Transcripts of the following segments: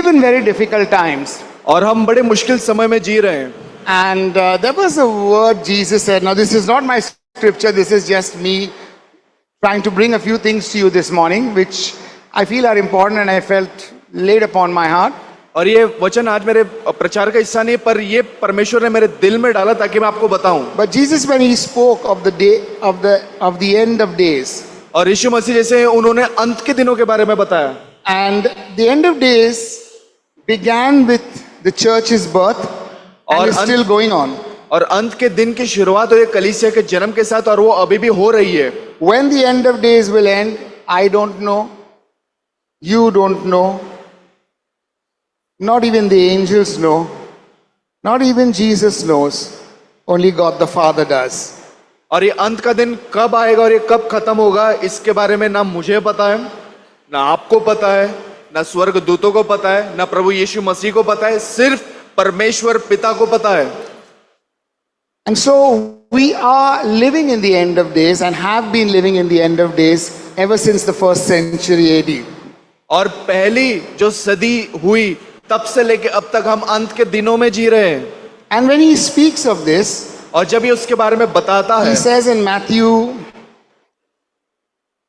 live in very difficult times. और हम बड़े मुश्किल समय में जी रहे हैं. And there was a word Jesus said. Now, this is not my scripture, this is just me trying to bring a few things to you this morning, which I feel are important and I felt laid upon my heart. और ये वचन आज मेरे प्रचार का हिस्सा नहीं, पर ये परमेश्वर ने मेरे दिल में डाला ताकि मैं आपको बताऊं. But Jesus, when he spoke of the day of the end of days, और यीशु मसीह जैसे उन्होंने अंत के दिनों के बारे में बताया. and the end of days began with the church's birth and is still going on. और अंत के दिन की शुरुआत हुई कलीसिया के जन्म के साथ, और वो अभी भी हो रही है. When the end of days will end, I don't know. You don't know. Not even the angels know. Not even Jesus knows. Only God the Father does. और ये अंत का दिन कब आएगा और ये कब खत्म होगा, इसके बारे में ना मुझे पता है, ना आपको पता है, ना स्वर्ग दूतों को पता है, ना प्रभु यीशु मसीह को पता है. सिर्फ परमेश्वर पिता को पता है. And so we are living in the end of days and have been living in the end of days ever since the first century AD. और पहली जो सदी हुई तब से लेके अब तक हम अंत के दिनों में जी रहे हैं. And when he speaks of this, और जब ये उसके बारे में बताता है, he says in Matthew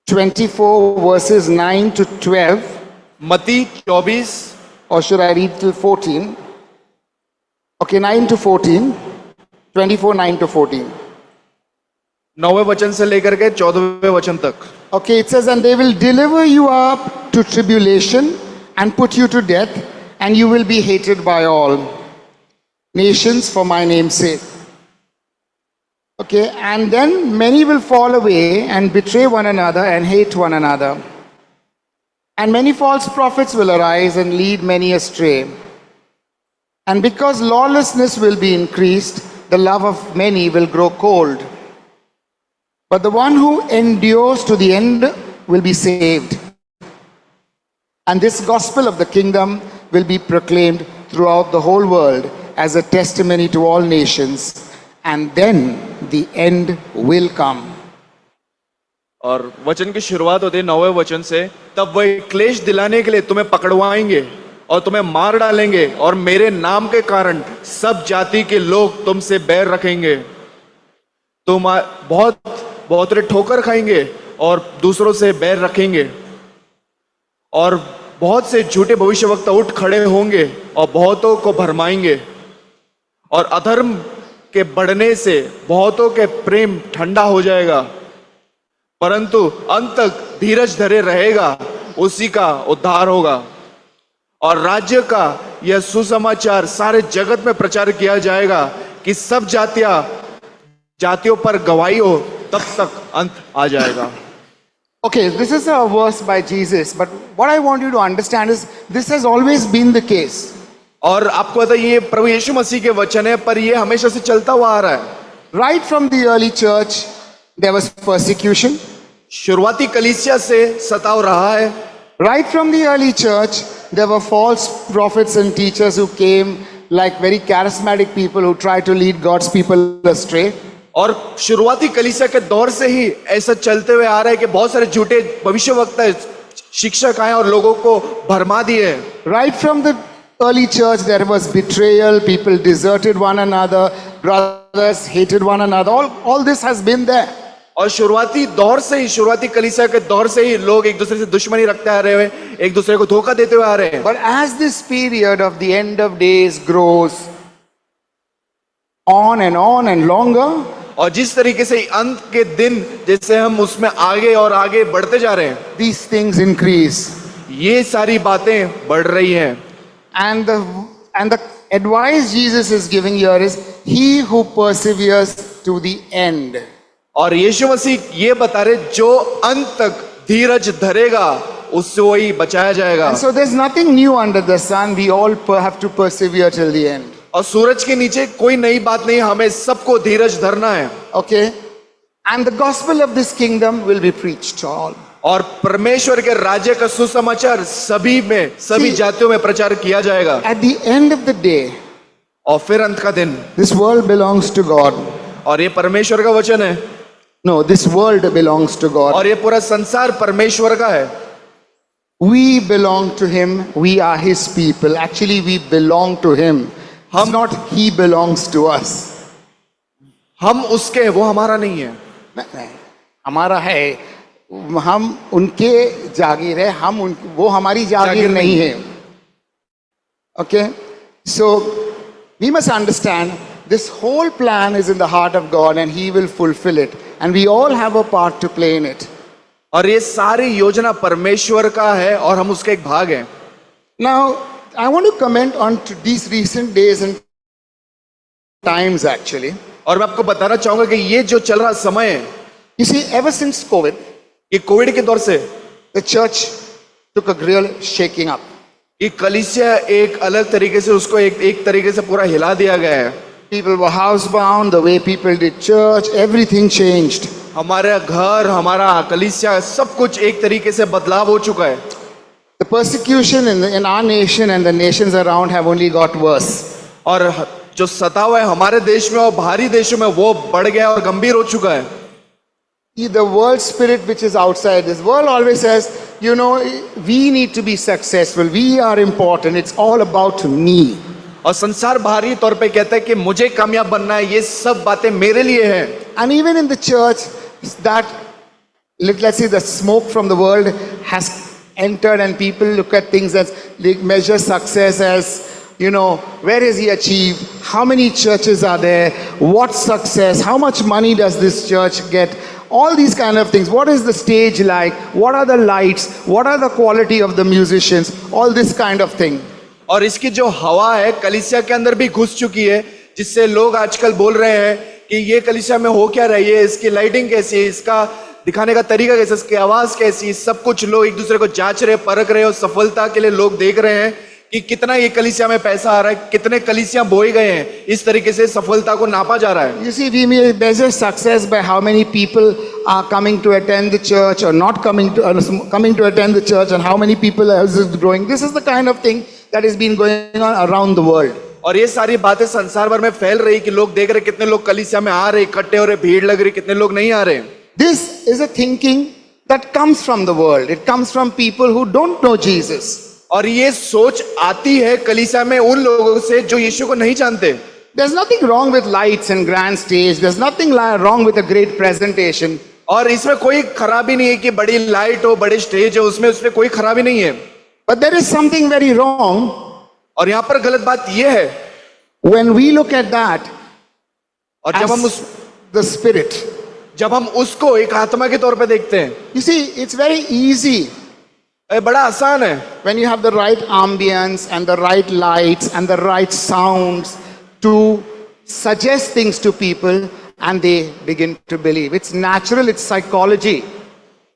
24 verses 9 to 12, मत्ती 24, or should I read till 14? Okay, 9 to 14. 24, 9 to 14. 9वें वचन से लेकर के 14वें वचन तक. Okay, it says, and they will deliver you up to tribulation and put you to death, and you will be hated by all nations for my name's sake. Okay, and then many will fall away and betray one another and hate one another. And many false prophets will arise and lead many astray. And because lawlessness will be increased, the love of many will grow cold. But the one who endures to the end will be saved. And this gospel of the kingdom will be proclaimed throughout the whole world as a testimony to all nations. And then the end will come. और वचन की शुरुआत होती है 9वें वचन से. तब वह क्लेश दिलाने के लिए तुम्हें पकड़वाएंगे और तुम्हें मार डालेंगे, और मेरे नाम के कारण सब जाति के लोग तुमसे बैर रखेंगे. तुम बहुत ठोकर खाएंगे और दूसरों से बैर रखेंगे, और बहुत से झूठे भविष्यवक्ता उठ खड़े होंगे और बहुतों को भरमाएंगे, और अधर्म के बढ़ने से बहुतों के प्रेम ठंडा हो जाएगा, परंतु अंत तक धीरज धरे रहेगा उसी का उद्धार होगा. और राज्य का यह सुसमाचार सारे जगत में प्रचार किया जाएगा कि सब जातियों पर गवाही हो, तब तक अंत आ जाएगा. Okay, this is a verse by Jesus, but what I want you to understand is this has always been the case. और आपको पता है ये प्रभु यीशु मसीह के वचन है, पर ये हमेशा से चलता हुआ आ रहा है. Right from the early church, there was persecution. शुरुआती कलीसिया से सताव रहा है. Right from the early church, there were false prophets and teachers who came like very charismatic people who tried to lead God's people astray. और शुरुआती कलीसिया के दौर से ही ऐसा चलते हुए आ रहा है कि बहुत सारे झूठे भविष्यवक्ता शिक्षक आए और लोगों को भरमा दिए. Right from the early church, there was betrayal, people deserted one another, brothers hated one another. All this has been there. और शुरुआती दौर से ही, शुरुआती कलीसिया के दौर से ही लोग एक दूसरे से दुश्मनी रखते आ रहे हैं, एक दूसरे को धोखा देते हुए आ रहे हैं. But as this period of the end of days grows on and longer, और जिस तरीके से अंत के दिन जैसे हम उसमें आगे और आगे बढ़ते जा रहे हैं, these things increase. ये सारी बातें बढ़ रही हैं. And the advice Jesus is giving here is he who perseveres to the end. और यीशु मसीह ये बता रहे, जो अंत तक धीरज धरेगा उससे वही बचाया जाएगा. And so there's nothing new under the sun. We all have to persevere till the end. और सूरज के नीचे कोई नई बात नहीं, हमें सबको धीरज धरना है. Okay? And the gospel of this kingdom will be preached to all. और परमेश्वर के राज्य का सुसमाचार सभी जातियों में प्रचार किया जाएगा. At the end of the day, और फिर अंत का दिन, this world belongs to God. और ये परमेश्वर का वचन है. No, this world belongs to God. और ये पूरा संसार परमेश्वर का है. We belong to him. We are his people. Actually, we belong to him. It's not he belongs to us. हम उसके हैं, वो हमारा नहीं है। नहीं, हमारा है, हम उनके जागीर है, वो हमारी जागीर नहीं है। Okay, so we must understand this whole plan is in the heart of God and he will fulfill it, and we all have a part to play in it. और ये सारी योजना परमेश्वर का है और हम उसका एक भाग हैं। Now, I want to comment on these recent days and times actually. और मैं आपको बताना चाहूंगा कि ये जो चल रहा समय है, You see, ever since COVID, ये कोविड के दौर से the church took a real shaking up. ये कलीसिया एक अलग तरीके से उसको एक तरीके से पूरा हिला दिया गया है। People were housebound, the way people did church, everything changed. हमारा घर, हमारा कलीसिया, सब कुछ एक तरीके से बदलाव हो चुका है। The persecution in our nation and the nations around have only got worse. और जो सताव है हमारे देश में और बाहरी देशों में वो बढ़ गया और गंभीर हो चुका है। The world spirit which is outside, this world always says, you know, we need to be successful, we are important, it's all about me. और संसार बाहरी तौर पे कहता है कि मुझे कामयाब बनना है, ये सब बातें मेरे लिए हैं। And even in the church, that, let's say, the smoke from the world has entered and people look at things as, they measure success as, you know, where has he achieved? How many churches are there? What success? How much money does this church get? All these kind of things. What is the stage like? What are the lights? What are the quality of the musicians? All this kind of thing. और इसकी जो हवा है कलीसिया के अंदर भी घुस चुकी है, जिससे लोग आजकल बोल रहे हैं कि ये कलीसिया में हो क्या रही है, इसकी लाइटिंग कैसी है, इसका दिखाने का तरीका कैसा, इसकी आवाज कैसी है, सब कुछ लोग एक दूसरे को जांच रहे, परख रहे और सफलता के लिए लोग देख रहे हैं कि कितना ये कलीसिया में पैसा आ रहा है, कितने कलीसिया बोए गए हैं। इस तरीके से सफलता को नापा जा रहा है। You see, we may measure success by how many people are coming to attend the church or not coming to attend the church, and how many people are growing. This is the kind of thing that has been going on around the world. और ये सारी बातें संसार भर में फैल रही कि लोग देख रहे कितने लोग कलीसिया में आ रहे, इकट्ठे हो रहे, भीड़ लग रही, कितने लोग नहीं आ रहे। This is a thinking that comes from the world. It comes from people who don't know Jesus. और ये सोच आती है कलीसिया में उन लोगों से जो यीशु को नहीं जानते। There's nothing wrong with lights and grand stage. There's nothing wrong with a great presentation. और इसमें कोई खराबी नहीं है कि बड़ी लाइट हो, बड़े स्टेज हो, उसमें कोई खराबी नहीं है। But there is something very wrong. और यहाँ पर गलत बात यह है, when we look at that और जब हम उसको एक आत्मा के तौर पे देखते हैं। You see, it's very easy. बड़ा आसान है। When you have the right ambience and the right lights and the right sounds to suggest things to people and they begin to believe. It's natural, it's psychology.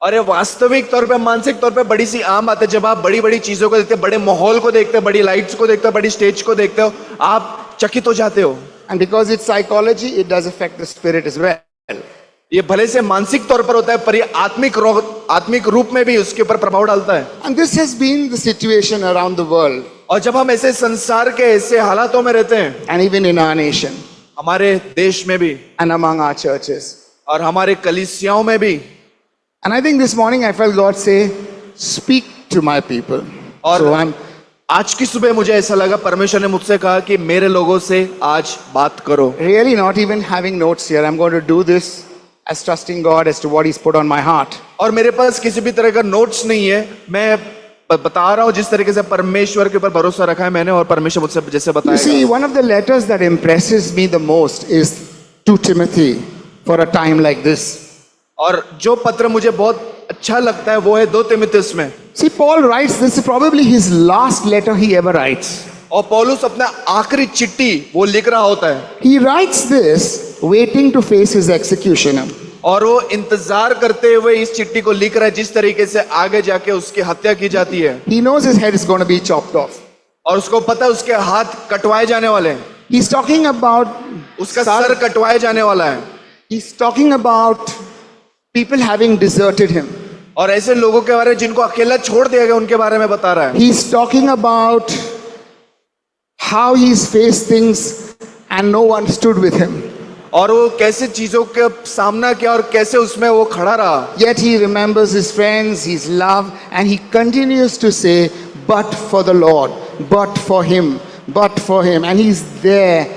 और ये वास्तविक तौर पे, मानसिक तौर पे बड़ी सी आम बात है। जब आप बड़ी बड़ी चीजों को देखते हैं, बड़े माहौल को देखते हैं, बड़ी लाइट्स को देखते हो, बड़ी स्टेज को देखते हो, आप चकित हो जाते हो। And because it's psychology, it does affect the spirit as well. ये भले से मानसिक तौर पर होता है, पर ये आत्मिक रूप में भी उसके ऊपर प्रभाव डालता है। And this has been the situation around the world. और जब हम ऐसे संसार के ऐसे हालातों में रहते हैं, and even in our nation, हमारे देश में भी, and among our churches, और हमारे कलीसियाओं में भी, and I think this morning I felt God say, speak to my people. और so आज की सुबह मुझे ऐसा लगा परमेश्वर ने मुझसे कहा कि मेरे लोगों से आज बात करो। really not even having notes here, I'm going to do this as trusting God as to what He's put on my heart. और मेरे पास किसी भी तरह का नोट्स नहीं है, मैं बता रहा हूँ जिस तरीके से परमेश्वर के ऊपर भरोसा रखा है मैंने, और परमेश्वर मुझसे जैसे बताया। You see, one of the letters that impresses me the most is to Timothy for a time like this. और जो पत्र मुझे बहुत अच्छा लगता है वो है 2 तीमुथियुस में। See, Paul writes, this is probably his last letter he ever writes. और पौलुस अपना आखिरी चिट्ठी वो लिख रहा होता है। He writes this waiting to face his executioner. और वो इंतजार करते हुए इस चिट्ठी को लिख रहा है जिस तरीके से आगे जाके उसकी हत्या की जाती है। He knows his head is going to be chopped off. और उसको पता है उसके हाथ कटवाए जाने वाले हैं। He's talking about उसका सर कटवाए जाने वाला है। He's talking about people having deserted him. और ऐसे लोगों के बारे में जिनको अकेला छोड़ दिया गया उनके बारे में बता रहा है। He's talking about how he's faced things and no one stood with him. और वो कैसे चीजों के सामना किया और कैसे उसमें वो खड़ा रहा. Yet he remembers his friends, his love, and he continues to say, but for the Lord, but for him, but for him. And he's there.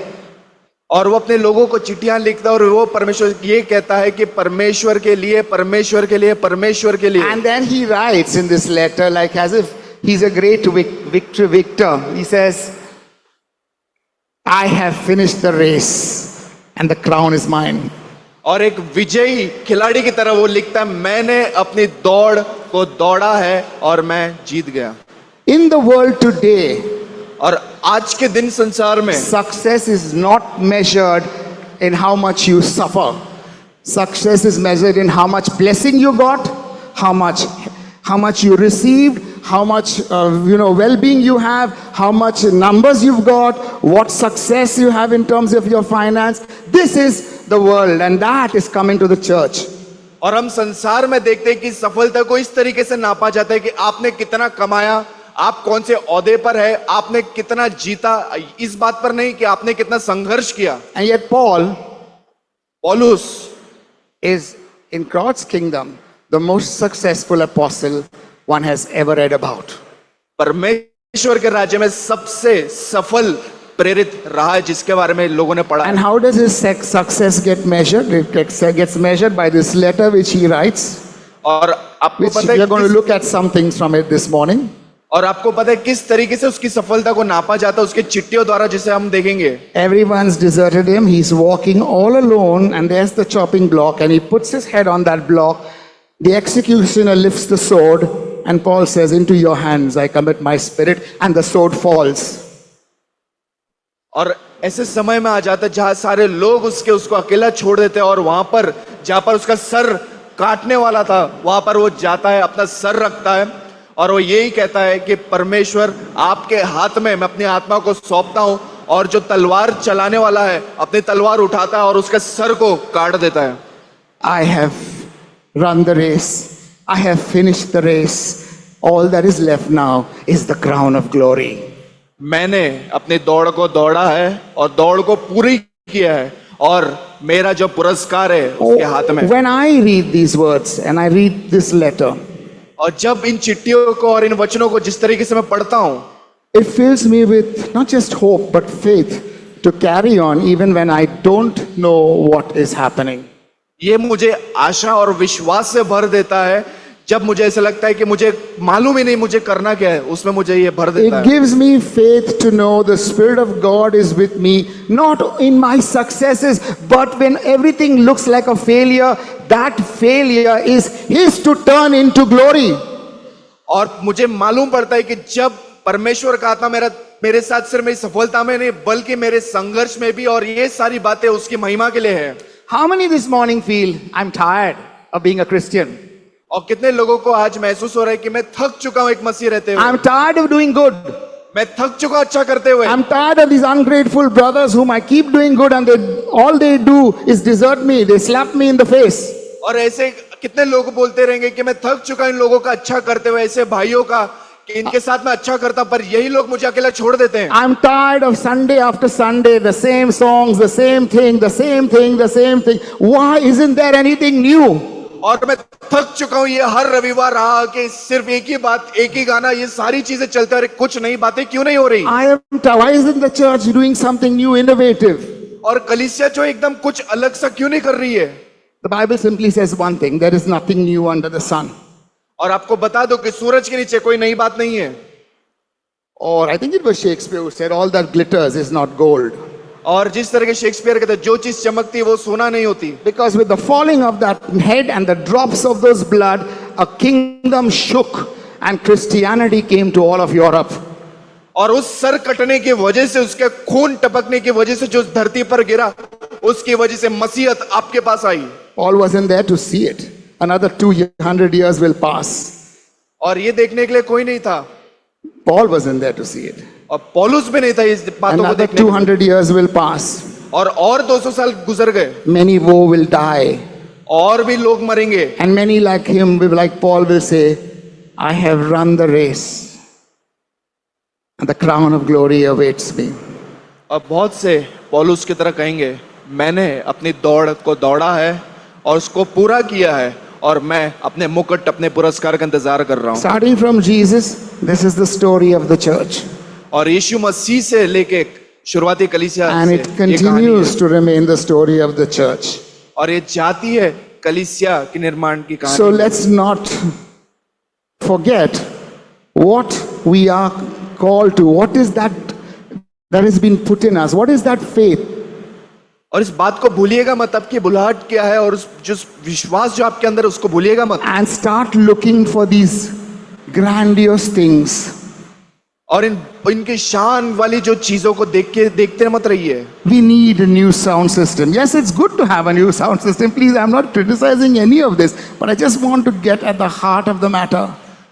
और वो अपने लोगों को चिट्ठियां लिखता है और वो परमेश्वर ये कहता है कि परमेश्वर के लिए, परमेश्वर के लिए, परमेश्वर के लिए. And then he writes in this letter, like as if he's a great victor. He says, I have finished the race and the crown is mine. और एक विजयी खिलाड़ी की तरह वो लिखता है, मैंने अपनी दौड़ को दौड़ा है और मैं जीत गया. In the world today, और आज के दिन संसार में success is not measured in how much you suffer. Success is measured in how much blessing you got, how much you received, how much well-being you have, how much numbers you've got, what success you have in terms of your finance. This is the world, and that is coming to the church. और हम संसार में देखते हैं कि सफलता को इस तरीके से नापा जाता है कि आपने कितना कमाया, आप कौन से ओहदे पर है, आपने कितना जीता, इस बात पर नहीं कि आपने कितना संघर्ष किया. And yet पौलुस is in God's kingdom the most successful apostle one has ever read about. परमेश्वर के राज्य में सबसे सफल प्रेरित रहा है जिसके बारे में लोगों ने पढ़ा. And how does his success get measured? It gets measured by this letter which he writes, और आपको which पता we है are going to look at some things from it this morning. और आपको पता है किस तरीके से उसकी सफलता को नापा जाता है उसके चिट्ठियों द्वारा, जिसे हम देखेंगे. Everyone's deserted him. He's walking all alone, and there's the chopping block, and he puts his head on that block. The executioner lifts the sword, and Paul says, into your hands I commit my spirit, and the sword falls. और ऐसे समय में आ जाता है जहां सारे लोग उसको अकेला छोड़ देते हैं, और वहां पर जहां पर उसका सर काटने वाला था वहां पर वो जाता है, अपना सर रखता है और वो यही कहता है कि परमेश्वर आपके हाथ में मैं अपनी आत्मा को सौंपता हूं. और जो तलवार चलाने वाला है अपनी तलवार उठाता है और उसके सर को काट देता है. I have run the race. I have finished the race. All that is left now is the crown of glory. मैंने अपनी दौड़ को दौड़ा है और दौड़ को पूरी किया है और मेरा जो पुरस्कार है उसके हाथ में. When I read these words and I read this letter, और जब इन चिट्ठियों को और इन वचनों को जिस तरीके से मैं पढ़ता हूं, it fills me with not just hope but faith to carry on even when I don't know what is happening. ये मुझे आशा और विश्वास से भर देता है जब मुझे ऐसा लगता है कि मुझे मालूम ही नहीं मुझे करना क्या है, उसमें मुझे ये भर देता It है. gives me faith to know the Spirit of God is with me, not in my successes, but when everything looks like a failure, that failure is His to turn into glory. और मुझे मालूम पड़ता है कि जब परमेश्वर का आत्मा मेरे साथ सिर्फ मेरी सफलता में नहीं बल्कि मेरे संघर्ष में भी, और ये सारी बातें उसकी महिमा के लिए है. How many this morning feel I'm tired of being a Christian? और कितने लोगों को आज महसूस हो रहा है कि मैं थक चुका हूं एक मसीह रहते हुए, I'm tired of doing good. मैं थक चुका अच्छा करते हुए. I'm tired of these ungrateful brothers whom I keep doing good and all they do is desert me. They slap me in the face. और ऐसे कितने लोग बोलते रहेंगे कि मैं थक चुका इन लोगों का अच्छा करते हुए, ऐसे भाइयों का कि इनके साथ मैं अच्छा करता पर यही लोग मुझे अकेला छोड़ देते हैं. I'm tired of Sunday after Sunday, the same songs, the same thing, the same thing, the same thing. Why isn't there anything new? और मैं थक चुका हूं ये हर रविवार रहा कि सिर्फ एक ही बात, एक ही गाना, ये सारी चीजें चलते रहे, कुछ नई बातें क्यों नहीं हो रही. Why isn't the church doing something new, innovative? और कलीसिया जो एकदम कुछ अलग सा क्यों नहीं कर रही है. The Bible simply says one thing, there is nothing new under the sun. और आपको बता दो कि सूरज के नीचे कोई नई बात नहीं है. Or I think it was Shakespeare who said, all that glitters is not gold. और जिस तरह के शेक्सपियर कहते हैं जो चीज चमकती है वो सोना नहीं होती. Because with the falling of that head and the drops of those blood, a kingdom shook and Christianity came to all of Europe. और उस सर कटने की वजह से, उसके खून टपकने की वजह से जो धरती पर गिरा, उसकी वजह से मसीहत आपके पास आई. Paul wasn't there to see it. Another 200 years will pass. और ये देखने के लिए कोई नहीं था. Paul wasn't there to see it. और पौलुस भी नहीं था इस बातों को Another देखने के लिए. 200 years will pass. और 200 साल गुजर गए. Many more will die. और भी लोग मरेंगे. And many like him, like Paul will say, I have run the race. And the crown of glory awaits me. और बहुत से पौलुस की तरह कहेंगे मैंने अपनी दौड़ को दौड़ा है और उसको पूरा किया है, और मैं अपने मुकुट, अपने पुरस्कार का इंतजार कर रहा हूँ। Starting from Jesus, this is the story of the church. और यीशु मसीह से लेके शुरुआती कलीसिया And से it ये कहानी continues है, to remain the story of the church. और ये जाती है कलीसिया के निर्माण की So कहानी। let's not forget what we are called to. What is that has been put in us? What is that faith? और इस बात को भूलिएगा मत, आपकी बुलाहट क्या है, और उस जो विश्वास जो आपके अंदर है, उसको भूलिएगा मत। And start looking for these grandiose things. और इनकी शान वाली जो चीजों को देखते मत रहिए। We need a new sound system. Yes, it's good to have a new sound system. Please, I'm not criticizing any of this, but I just want to get at the heart of the matter.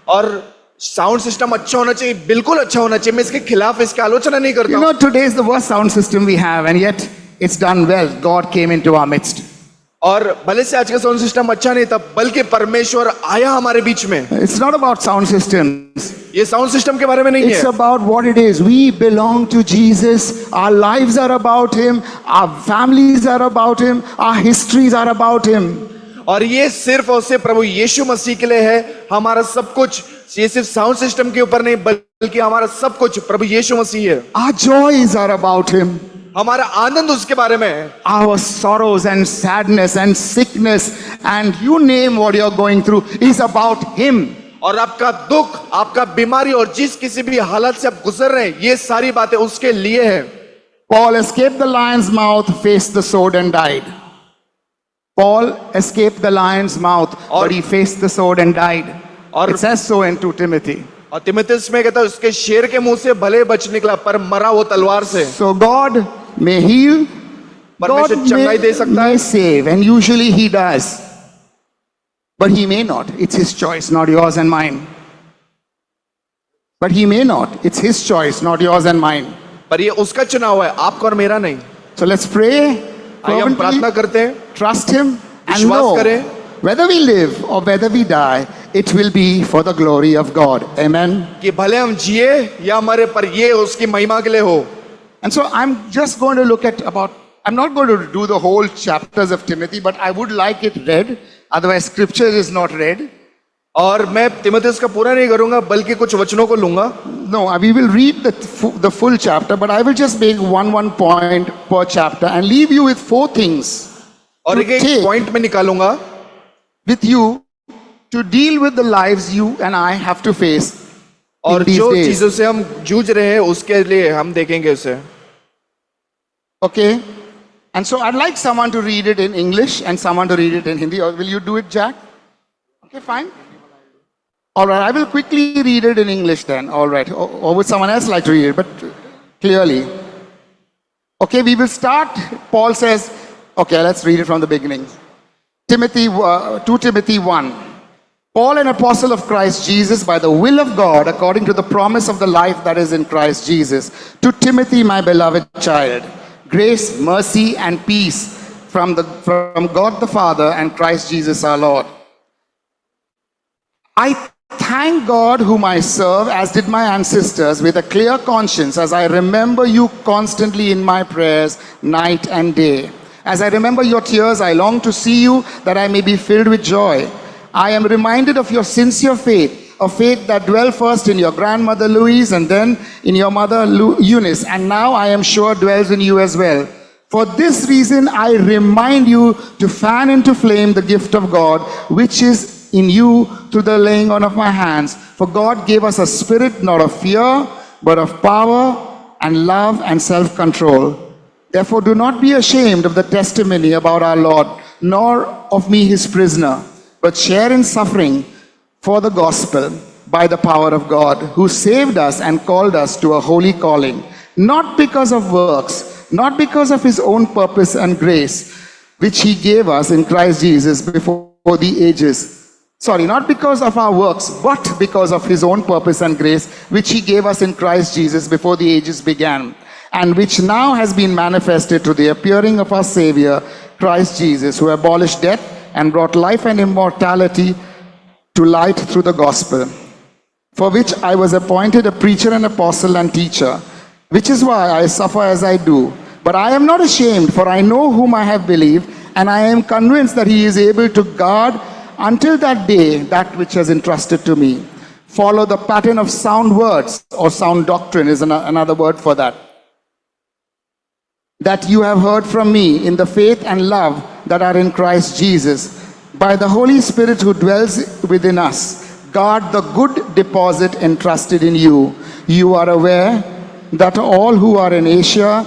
और sound system अच्छा होना चाहिए, बिल्कुल अच्छा होना चाहिए, मैं इसके खिलाफ, इसकी आलोचना नहीं करता You हूं। know, today is the worst sound system we have, and yet it's done well. God came into our midst. और भले से आज का साउंड सिस्टम अच्छा नहीं था, बल्कि परमेश्वर आया हमारे बीच में। It's not about sound systems. ये साउंड सिस्टम के बारे में नहीं It's है, about what it is. We belong to Jesus. Our lives are about Him. Our families are about Him. Our histories are about Him. और ये सिर्फ और सिर्फ प्रभु यीशु मसीह के लिए है। हमारा सब कुछ ये सिर्फ साउंड सिस्टम के ऊपर नहीं, बल्कि हमारा सब कुछ प्रभु यीशु मसीह है। Our joys are about Him. हमारा आनंद उसके बारे में है। Our sorrows and sadness and sickness and you name what you're going through is about Him. और आपका दुख, आपका बीमारी, और जिस किसी भी हालत से आप गुजर रहे हैं, ये सारी बातें उसके लिए है। Paul escaped the lion's mouth, faced the sword and died. Paul escaped the lion's mouth, but he faced the sword and died. और It says so in 2 Timothy. और तिमुथियुस में कहता है उसके शेर के मुंह से भले बच निकला, पर मरा वो तलवार से। So God may heal, God परमेश्वर चंगाई दे सकता may है, save, and usually He does. But He may not. It's His choice, not yours and mine. But He may not. It's His choice, not yours and mine. पर ये उसका चुनाव है, आपका और मेरा नहीं। So let's pray, आइए हम प्रार्थना fervently, करते हैं, trust Him, and विश्वास know करें। whether we live or whether we die, it will be for the glory of God. Amen. कि भले हम जिए या मरे, पर ये उसकी महिमा के लिए हो। And so I'm just going to look at I'm not going to do the whole chapters of Timothy, but I would like it read. Otherwise, scripture is not read. और मैं तिमुथियुस का पूरा नहीं करूंगा, बल्कि कुछ वचनों को लूंगा। No, we will read the full chapter, but I will just make one point per chapter and leave you with 4 things और to एक एक take पॉइंट में निकालूंगा with you to deal with the lives you and I have to face और in these जो days. चीजों से हम जूझ रहे हैं उसके लिए हम देखेंगे उसे। Okay? And so I'd like someone to read it in English and someone to read it in Hindi. Or will you do it, Jack? Okay, fine. All right, I will quickly read it in English then. All right. Or would someone else like to read it? But clearly. Okay, we will start. Paul says, okay, let's read it from the beginning. 2 Timothy 1. Paul, an apostle of Christ Jesus, by the will of God, according to the promise of the life that is in Christ Jesus, to Timothy, my beloved child, grace, mercy, and peace from God the Father and Christ Jesus our Lord. I thank God whom I serve, as did my ancestors, with a clear conscience, as I remember you constantly in my prayers, night and day. As I remember your tears, I long to see you, that I may be filled with joy. I am reminded of your sincere faith, a faith that dwelt first in your grandmother Louise and then in your mother Eunice, and now I am sure dwells in you as well. For this reason, I remind you to fan into flame the gift of God, which is in you through the laying on of my hands. For God gave us a spirit not of fear, but of power and love and self-control. Therefore, do not be ashamed of the testimony about our Lord, nor of me his prisoner, but share in suffering for the gospel by the power of God, who saved us and called us to a holy calling, not because of works, not because of his own purpose and grace, which he gave us in Christ Jesus before the ages. Not because of our works, but because of his own purpose and grace, which he gave us in Christ Jesus before the ages began, and which now has been manifested to the appearing of our Savior, Christ Jesus, who abolished death and brought life and immortality to light through the gospel, for which I was appointed a preacher and apostle and teacher, which is why I suffer as I do. But I am not ashamed, for I know whom I have believed, and I am convinced that he is able to guard until that day that which has entrusted to me. Follow the pattern of sound words, or sound doctrine is another word for that, that you have heard from me in the faith and love that are in Christ Jesus. By the Holy Spirit who dwells within us, guard the good deposit entrusted in you. You are aware that all who are in Asia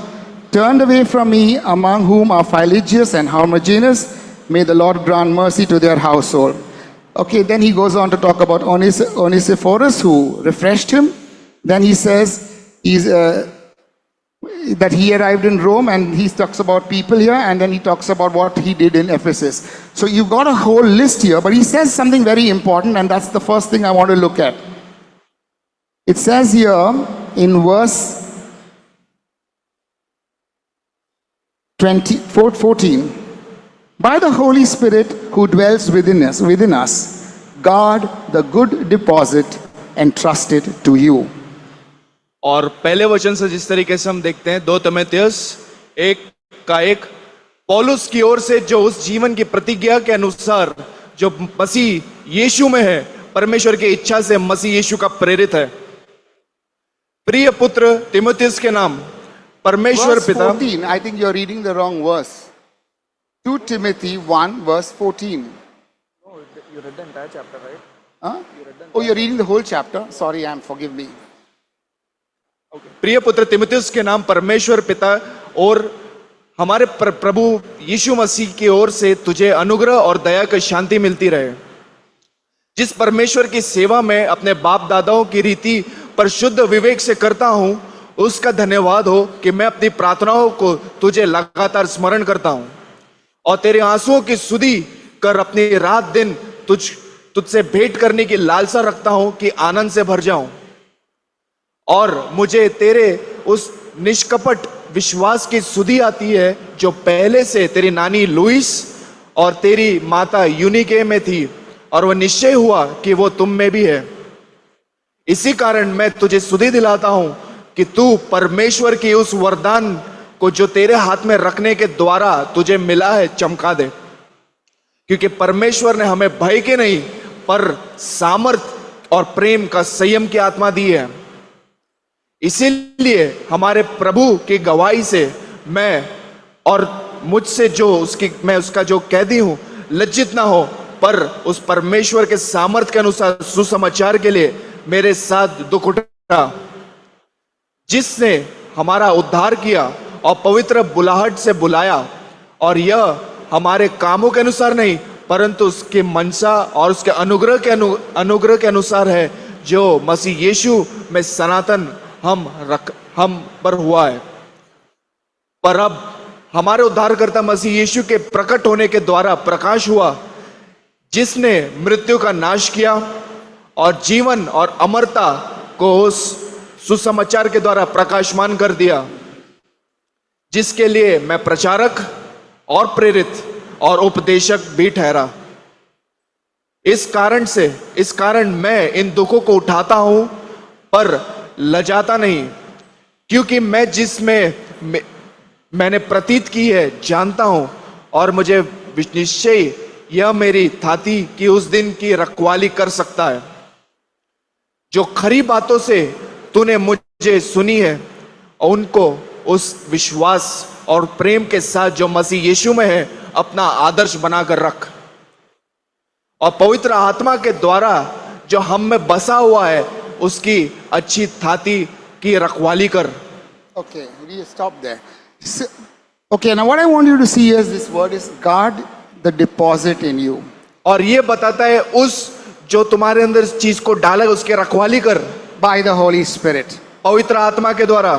turned away from me, among whom are Phygelus and Hermogenes. May the Lord grant mercy to their household. Okay, then he goes on to talk about Onesiphorus, who refreshed him. Then he says that he arrived in Rome, and he talks about people here, and then he talks about what he did in Ephesus. So you've got a whole list here, but he says something very important, and that's the first thing I want to look at. It says here in verse 14, by the Holy Spirit who dwells within us, guard the good deposit entrusted to you. और पहले वचन से जिस तरीके से हम देखते हैं 2 तीमुथियुस 1:1 पौलुस की ओर से जो उस जीवन की प्रतिज्ञा के अनुसार जो मसीह यीशु में है, परमेश्वर की इच्छा से मसीह यीशु का प्रेरित है। प्रिय पुत्र तीमुथियुस के नाम परमेश्वर Verse पिता 14, I think you're reading the wrong verse. 2 Timothy 1 verse 14. You read the entire chapter, right? Huh? Oh, you're reading the whole chapter? Sorry, forgive me. प्रिय पुत्र तीमुथियुस के नाम परमेश्वर पिता और हमारे प्रभु यीशु मसीह की ओर से तुझे अनुग्रह और दया की शांति मिलती रहे। जिस परमेश्वर की सेवा में अपने बाप दादाओं की रीति पर शुद्ध विवेक से करता हूं, उसका धन्यवाद हो कि मैं अपनी प्रार्थनाओं को तुझे लगातार स्मरण करता हूं और तेरे आंसुओं की सुधि कर अपनी रात दिन तुझसे भेंट करने की लालसा रखता हूं कि आनंद से भर जाऊं। और मुझे तेरे उस निष्कपट विश्वास की सुधि आती है जो पहले से तेरी नानी लुइस और तेरी माता यूनिके में थी, और वह निश्चय हुआ कि वो तुम में भी है। इसी कारण मैं तुझे सुधि दिलाता हूं कि तू परमेश्वर की उस वरदान को जो तेरे हाथ में रखने के द्वारा तुझे मिला है चमका दे, क्योंकि परमेश्वर ने हमें भय के नहीं पर सामर्थ और प्रेम का संयम की आत्मा दी है। इसीलिए हमारे प्रभु की गवाही से मैं और मुझसे मैं उसका जो कैदी हूं, लज्जित ना हो, पर उस परमेश्वर के सामर्थ्य के अनुसार सुसमाचार के लिए मेरे साथ दुख उठा, जिसने हमारा उद्धार किया और पवित्र बुलाहट से बुलाया, और यह हमारे कामों के अनुसार नहीं परंतु उसके मनसा और उसके अनुग्रह के अनुसार है, जो मसीह यीशु में सनातन हम पर हुआ है। पर अब हमारे उद्धारकर्ता मसीह यीशु के प्रकट होने के द्वारा प्रकाश हुआ, जिसने मृत्यु का नाश किया और जीवन और अमरता को उस सुसमाचार के द्वारा प्रकाशमान कर दिया, जिसके लिए मैं प्रचारक और प्रेरित और उपदेशक भी ठहरा। इस कारण मैं इन दुखों को उठाता हूं पर लजाता नहीं, क्योंकि मैं जिसमें मैंने प्रतीत की है जानता हूं, और मुझे निश्चय यह मेरी थाती कि उस दिन की रखवाली कर सकता है। जो खरी बातों से तूने मुझे सुनी है, और उनको उस विश्वास और प्रेम के साथ जो मसीह यीशु में है अपना आदर्श बनाकर रख, और पवित्र आत्मा के द्वारा जो हम में बसा हुआ है उसकी अच्छी थाती की रखवाली कर। Okay, we stop there. So, okay, now what I want you to see is this word is guard the deposit in you. और ये बताता है उस जो तुम्हारे अंदर इस चीज को डाला है उसकी रखवाली कर by the Holy Spirit. पवित्र आत्मा के द्वारा।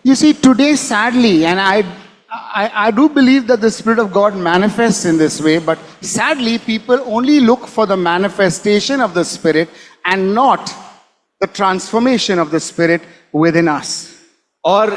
You see, today sadly, and I do believe that the Spirit of God manifests in this way, but sadly people only look for the manifestation of the Spirit and not the transformation of the Spirit within us. और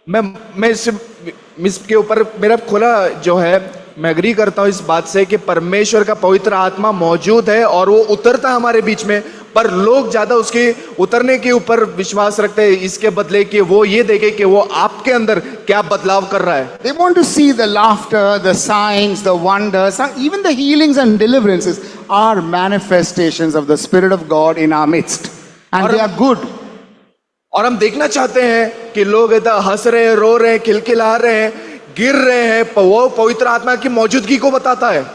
मैं इसके ऊपर मेरा खुला जो है मैं agree करता हूं इस बात से कि परमेश्वर का पवित्र आत्मा मौजूद है और वो उतरता है हमारे बीच में, पर लोग ज्यादा उसके उतरने के ऊपर विश्वास रखते हैं इसके बदले कि वो ये देखे कि वो आपके अंदर क्या बदलाव कर रहा है। They want to see the laughter, the signs, the wonders, even the healings and deliverances are manifestations of the Spirit of God in our midst. And they are good. और हम देखना चाहते हैं कि लोग इधर हंस रहे हैं, रो रहे हैं, खिलखिला रहे हैं, गिर रहे हैं, वो पवित्र आत्मा की मौजूदगी को बताता है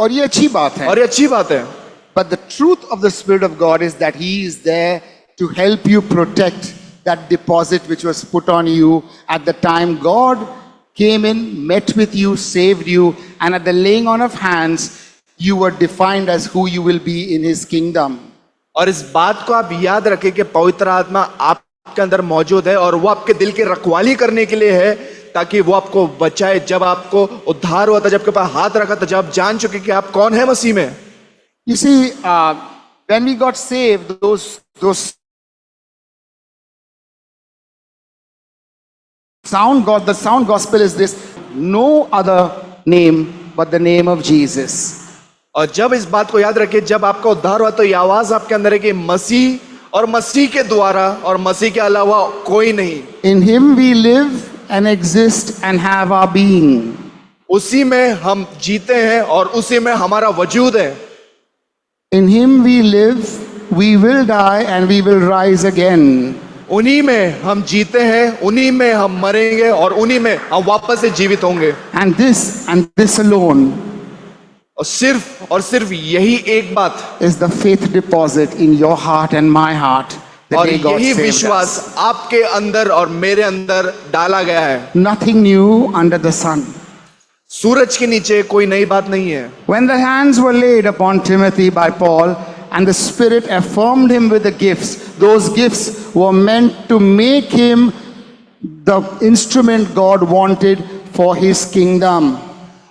और ये अच्छी बात है। और ये अच्छी बात है। But the truth of the Spirit of God is that He is there to help you protect that deposit which was put on you at the time God came in, met with you, saved you, and at the laying on of hands, you were defined as who you will be in His kingdom. और इस बात को आप याद रखें कि पवित्र आत्मा आपके अंदर मौजूद है और वो आपके दिल की रखवाली करने के लिए है, ताकि वो आपको बचाए। जब आपको उद्धार हुआ था, जब आपके पास हाथ रखा था, जब आप जान चुके कि आप कौन है मसीह में। You see, when we got saved, those the sound gospel is this: no other name but the name of Jesus. और जब इस बात को याद रखिए, जब आपका उद्धार हुआ तो ये आवाज आपके अंदर है कि मसीह और मसीह के द्वारा और मसीह के अलावा कोई नहीं। In Him we live and exist and have our being. उसी में हम जीते हैं और उसी में हमारा वजूद है। In Him we live, we will die and we will rise again. उन्हीं में हम जीते हैं, उन्हीं में हम मरेंगे और उन्हीं में हम वापस से जीवित होंगे। And this alone और सिर्फ यही एक बात is the faith deposit in your heart and my heart. The और day God यही saved us. विश्वास आपके अंदर और मेरे अंदर डाला गया है। Nothing new under the sun. सूरज के नीचे कोई नई बात नहीं है। When the hands were laid upon Timothy by Paul and the Spirit affirmed him with the gifts, those gifts were meant to make him the instrument God wanted for His kingdom.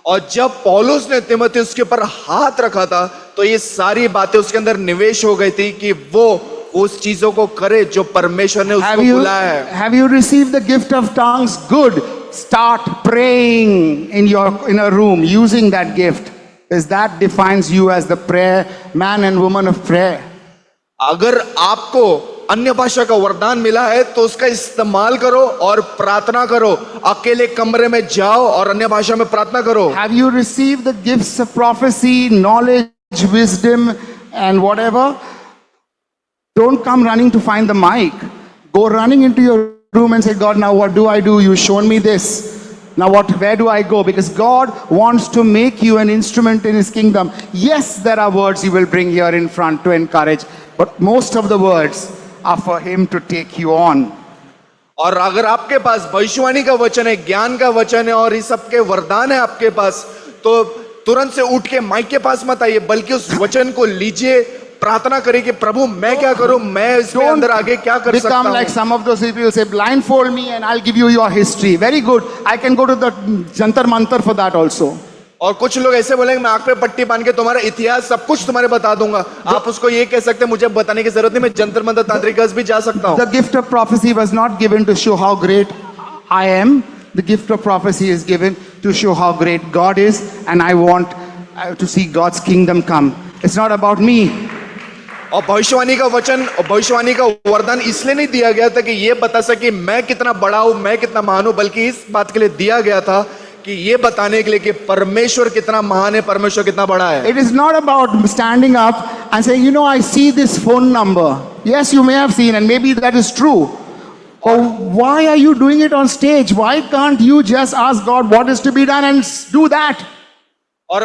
और जब पौलुस ने तीमुथियुस के ऊपर हाथ रखा था तो ये सारी बातें उसके अंदर निवेश हो गई थी कि वो उस चीजों को करे जो परमेश्वर ने उसको बुलाया है। Have you received the gift of tongues? Good. Start praying in a room using that gift, because that defines you as the prayer man and woman of prayer. अगर आपको अन्य भाषा का वरदान मिला है तो उसका इस्तेमाल करो और प्रार्थना करो। अकेले कमरे में जाओ और अन्य भाषा में प्रार्थना करो। Have you received the gifts of prophecy, knowledge, wisdom, and whatever? Don't come running to find the mic. Go running into your room and say, God, now what do I do? You've shown me this. Now where do I go? Because God wants to make you an instrument in His kingdom. Yes, there are words He will bring here in front to encourage, but most of the words are for Him to take you on. और अगर आपके पास भविष्यवाणी का वचन है, ज्ञान का वचन है और इस सब के वरदान है आपके पास, तो तुरंत से उठ के माइक के पास मत आइए, बल्कि उस वचन को लीजिए, प्रार्थना करें कि प्रभु मैं क्या करूं, मैं इसमें अंदर आगे क्या कर सकता हूं। Become like some of those people say, blindfold me and I'll give you your history. Very good. I can go to the Jantar Mantar for that also. और कुछ लोग ऐसे बोलेंगे मैं आंख पे पट्टी बांध के तुम्हारा इतिहास सब कुछ तुम्हारे बता दूंगा। आप उसको ये कह सकते हैं मुझे बताने की जरूरत नहीं, मैं जंतर मंतर तांत्रिक भी जा सकता हूं। The gift of prophecy was not given to show how great I am. The gift of prophecy is given to show how great God is, and I want to see God's kingdom come. It's not about me. और भविष्यवाणी का वचन और भविष्यवाणी का वरदान इसलिए नहीं दिया गया था कि ये बता सके मैं कितना बड़ा हूं, मैं कितना महान हूं, बल्कि इस बात के लिए दिया गया था कि ये बताने के लिए कि परमेश्वर कितना महान है, परमेश्वर कितना बड़ा है। It is not about standing up and saying, you know, I see this phone number. Yes, you may have seen, and maybe that is true. Or why are you doing it on stage? Why can't you just ask God what is to be done and do that? और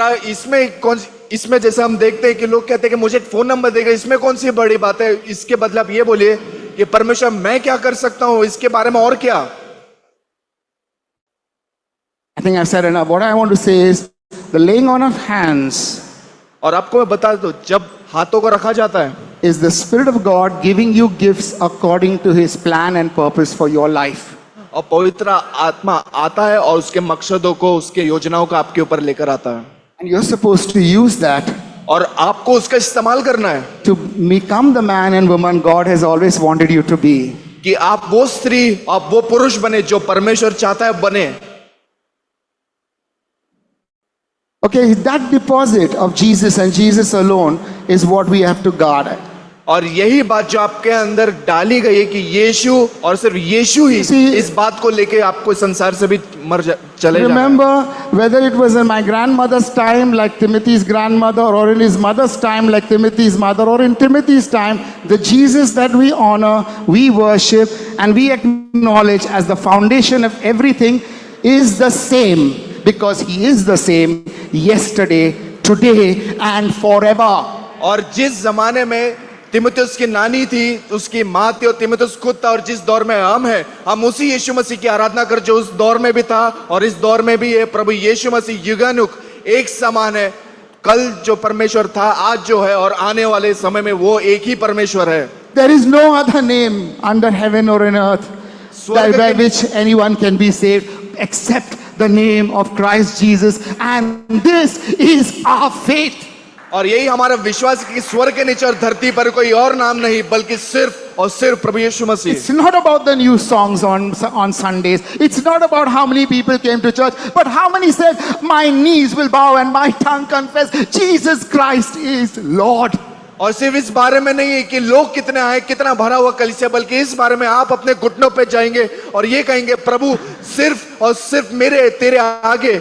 इसमें जैसे हम देखते हैं कि लोग कहते हैं कि मुझे फोन नंबर देगा, इसमें कौन सी बड़ी बात है। इसके बदले आप ये बोलिए कि परमेश्वर मैं क्या कर सकता हूं, इसके बारे में और क्या। I think I've said enough. What I want to say is the laying on of hands. और आपको मैं बता दूं, जब हाथों को रखा जाता है, is the Spirit of God giving you gifts according to His plan and purpose for your life. और पवित्र आत्मा आता है और उसके मकसदों को, उसके योजनाओं को आपके ऊपर लेकर आता है। And you're supposed to use that और आपको उसका इस्तेमाल करना है to become the man and woman God has always wanted you to be. कि आप वो स्त्री, आप वो पुरुष बने जो परमेश्वर चाहता है बने। Okay, that deposit of Jesus and Jesus alone is what we have to guard. और यही बात जो आपके अंदर डाली गई है कि यीशु और सिर्फ यीशु ही See- इस बात को लेके आपको संसार से भी चले जाना है। Remember, whether it was in my grandmother's time, like Timothy's grandmother, or in his mother's time, like Timothy's mother, or in Timothy's time, the Jesus that we honor, we worship, and we acknowledge as the foundation of everything is the same, because he is the same yesterday, today, and forever. और जिस जमाने में तिमुथियुस की नानी थी, उसकी माँ थी और तिमुथियुस खुद था, और जिस दौर में हम हैं, हम उसी यीशु मसीह की आराधना कर जो उस दौर में भी था और इस दौर में भी है। प्रभु यीशु मसीह युगानुग एक समान है। कल जो परमेश्वर था, आज जो है और आने वाले समय में वो एक ही परमेश्वर है। There is no other name under heaven or in earth स्वर्ग by के which anyone can be saved except the name of Christ Jesus, and this is our faith. और यही हमारा विश्वास है कि स्वर्ग के नीचे और धरती पर कोई और नाम नहीं, बल्कि सिर्फ और सिर्फ प्रभु यीशु मसीह। It's not about the new songs on Sundays. It's not about how many people came to church, but how many said, my knees will bow and my tongue confess Jesus Christ is Lord. और सिर्फ इस बारे में नहीं है कि लोग कितने आए, कितना भरा हुआ कलीसिया, बल्कि इस बारे में आप अपने घुटनों पे जाएंगे और ये कहेंगे, प्रभु सिर्फ और सिर्फ मेरे तेरे आगे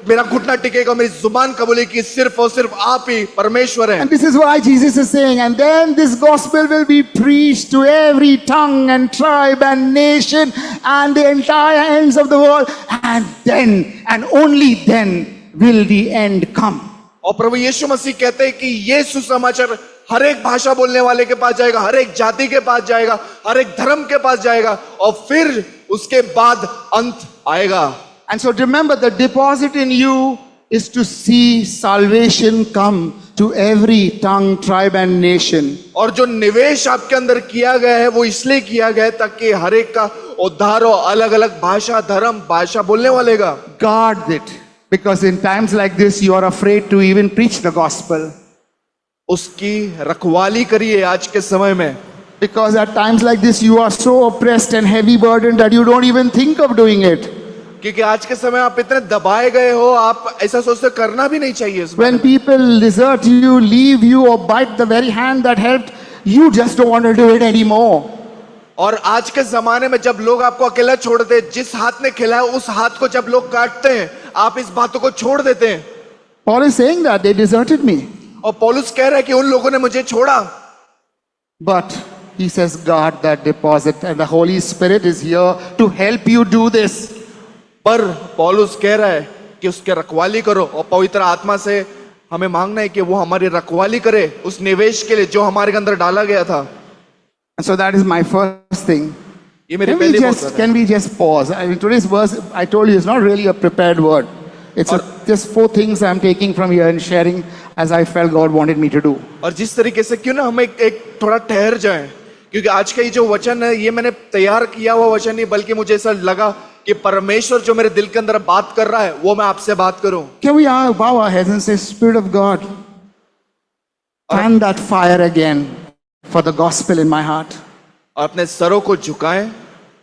मेरा घुटना टिकेगा, मेरी जुबान कबूले कि सिर्फ और सिर्फ आप ही परमेश्वर हैं। And this is why Jesus is saying, and then this gospel will be preached to every tongue and tribe and nation and the entire ends of the world, and then and only then will the end come. और प्रभु यीशु मसीह कहते हैं कि ये सुसमाचार हर एक भाषा बोलने वाले के पास जाएगा, हर एक जाति के पास जाएगा, हर एक धर्म के पास जाएगा, और फिर उसके बाद अंत आएगा। And so remember, the deposit in you is to see salvation come to every tongue, tribe and nation. और जो निवेश आपके अंदर किया गया है वो इसलिए किया गया है ताकि हर एक का उद्धार हो, अलग अलग भाषा, धर्म, भाषा बोलने वाले का। Guard it, because in times like this you are afraid to even preach the gospel. उसकी रखवाली करिए आज के समय में, Because at times like this you are so oppressed and heavy burdened that you don't even think of doing it. क्योंकि आज के समय आप इतने दबाए गए हो, आप ऐसा सोचते करना भी नहीं चाहिए इस When बारे में। people desert you, leave you, or bite the very hand that helped, you just don't want to do it anymore. और आज के जमाने में जब लोग आपको अकेला छोड़ दे, जिस हाथ ने खिलाया उस हाथ को जब लोग काटते हैं, आप इस बातों को छोड़ देते हैं। Paul is saying that they deserted me. और पौलुस कह रहा है कि उन लोगों ने मुझे छोड़ा, But he says, guard that deposit, and the Holy Spirit is here to help you do this. पर पौलुस कह रहा है कि उसके रखवाली करो, और पवित्र आत्मा से हमें मांगना है कि वो हमारी रखवाली करे उस निवेश के लिए जो हमारे अंदर डाला गया था। And so that is my first thing. ये मेरी पहली बात है। Can we just pause? I mean, today's verse, I told you, is not really a prepared word. It's just 4 things I'm taking from here and sharing as I felt God wanted me to do. और जिस तरीके से क्यों ना हम एक थोड़ा ठहर जाएं, क्योंकि आज का ये जो वचन है ये मैंने तैयार किया हुआ वचन नहीं, बल्कि मुझे ऐसा लगा कि परमेश्वर जो मेरे दिल के अंदर बात कर रहा है वो मैं आपसे बात करूं। Can we bow our heads and say, Spirit of God, fan that fire again for the gospel in my heart. और अपने सरों को झुकाएं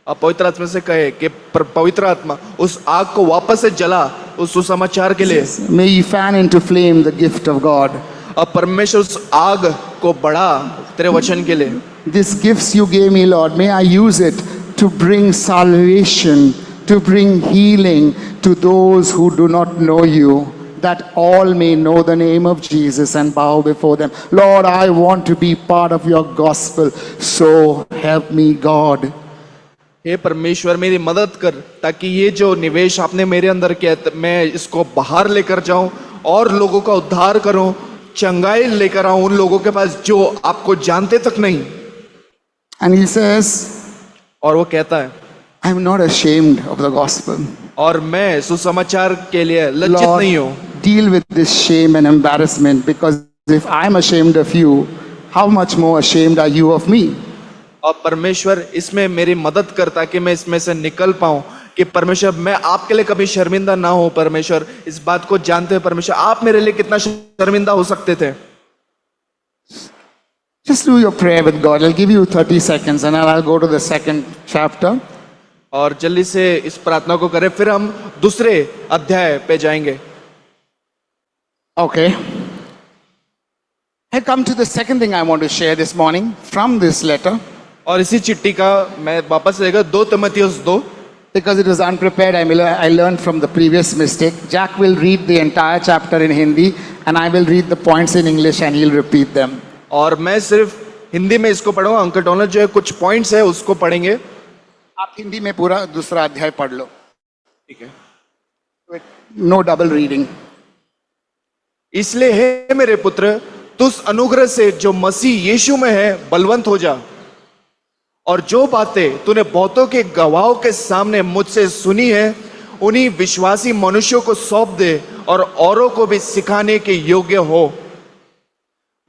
और पवित्र आत्मा से कहे कि पवित्र आत्मा उस आग को वापस से जला उस सुसमाचार के लिए। May you fan into flame the gift of God. और परमेश्वर उस आग को बढ़ा तेरे वचन के लिए। These gifts you gave me, Lord, may I use it to bring salvation, to bring healing to those who do not know you, that all may know the name of Jesus and bow before them. Lord, I want to be part of your gospel, so help me, God. हे परमेश्वर मेरी मदद कर, ताकि ये जो निवेश आपने मेरे अंदर किया है, मैं इसको बाहर लेकर जाऊं और लोगों का उद्धार करूं, चंगाई लेकर आऊं उन लोगों के पास जो आपको जानते तक नहीं। And he says, और वो कहता है, I'm not ashamed of the gospel. और मैं सुसमाचार के लिए लज्जित नहीं हूं। Lord, deal with this shame and embarrassment, because if I'm ashamed of you, how much more ashamed are you of me? और परमेश्वर इसमें मेरी मदद करता कि मैं इसमें से निकल पाऊं, कि परमेश्वर मैं आपके लिए कभी शर्मिंदा ना हो। परमेश्वर इस बात को जानते हैं, परमेश्वर आप मेरे लिए कितना शर्मिंदा हो सकते थे। Just do your prayer with God. I'll give you 30 seconds and I'll go to the second chapter. और जल्दी से इस प्रार्थना को करें, फिर हम दूसरे अध्याय पे जाएंगे। Okay. I come to the second thing I want to share this morning from this letter. और इसी चिट्ठी का मैं वापस लेगा 2 तिमुथियुस 2, Because it was unprepared, I learned from the previous mistake. Jack will read the entire chapter in Hindi and I will read the points in English and he'll repeat them. और मैं सिर्फ हिंदी में इसको पढ़ूंगा। अंकल डोनल्ड जो है कुछ points है उसको पढ़ेंगे। आप हिंदी में पूरा दूसरा अध्याय पढ़ लो। ठीक है। No double reading. इसलिए हे मेरे पुत्र, तू उस अनुग्रह से जो मसीह यीशु में है बलवंत हो जा, और जो बातें तूने बहुतों के गवाहों के सामने मुझसे सुनी है उन्हीं विश्वासी मनुष्यों को सौंप दे और औरों को भी सिखाने के योग्य हो।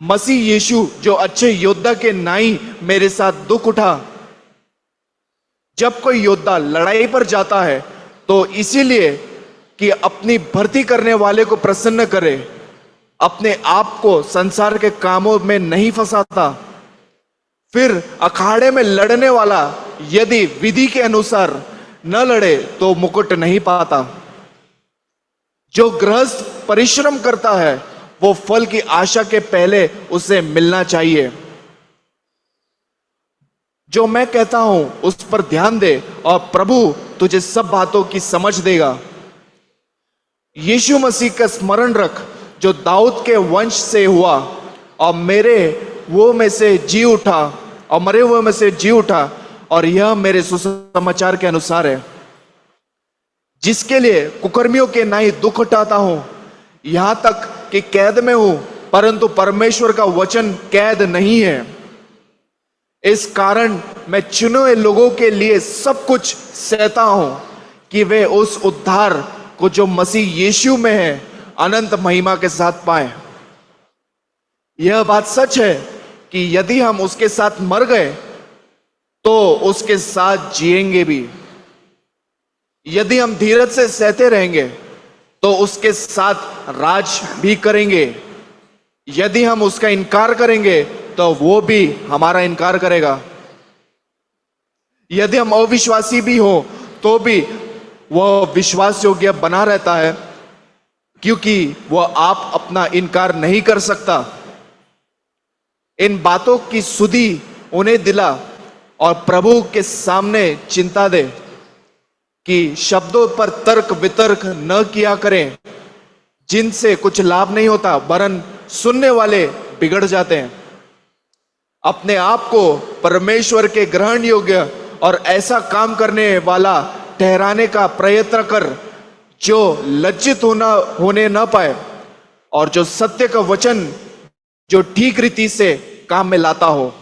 मसीह यीशु जो अच्छे योद्धा के नाई मेरे साथ दुख उठा। जब कोई योद्धा लड़ाई पर जाता है तो इसीलिए कि अपनी भर्ती करने वाले को प्रसन्न करे, अपने आप को संसार के कामों में नहीं फंसाता। फिर अखाड़े में लड़ने वाला यदि विधि के अनुसार न लड़े तो मुकुट नहीं पाता। जो गृहस्थ परिश्रम करता है वो फल की आशा के पहले उसे मिलना चाहिए। जो मैं कहता हूं उस पर ध्यान दे और प्रभु तुझे सब बातों की समझ देगा। यीशु मसीह का स्मरण रख जो दाऊद के वंश से हुआ और मरे हुए में से जी उठा, और यह मेरे सुसमाचार के अनुसार है, जिसके लिए कुकर्मियों के नाई दुख उठाता हूं, यहां तक कि कैद में हूं, परंतु परमेश्वर का वचन कैद नहीं है। इस कारण मैं चुने हुए लोगों के लिए सब कुछ सहता हूं कि वे उस उद्धार को जो मसीह यीशु में है अनंत महिमा के साथ पाए। यह बात सच है कि यदि हम उसके साथ मर गए तो उसके साथ जिएंगे भी। यदि हम धीरज से सहते रहेंगे तो उसके साथ राज भी करेंगे। यदि हम उसका इनकार करेंगे तो वो भी हमारा इनकार करेगा। यदि हम अविश्वासी भी हो तो भी वह विश्वास योग्य बना रहता है, क्योंकि वह आप अपना इनकार नहीं कर सकता। इन बातों की सुधि उन्हें दिला और प्रभु के सामने चिंता दे कि शब्दों पर तर्क वितर्क न किया करें, जिनसे कुछ लाभ नहीं होता, वरन सुनने वाले बिगड़ जाते हैं। अपने आप को परमेश्वर के ग्रहण योग्य और ऐसा काम करने वाला ठहराने का प्रयत्न कर जो लज्जित होने न पाए और जो सत्य का वचन जो ठीक रीति से काम में लाता हो।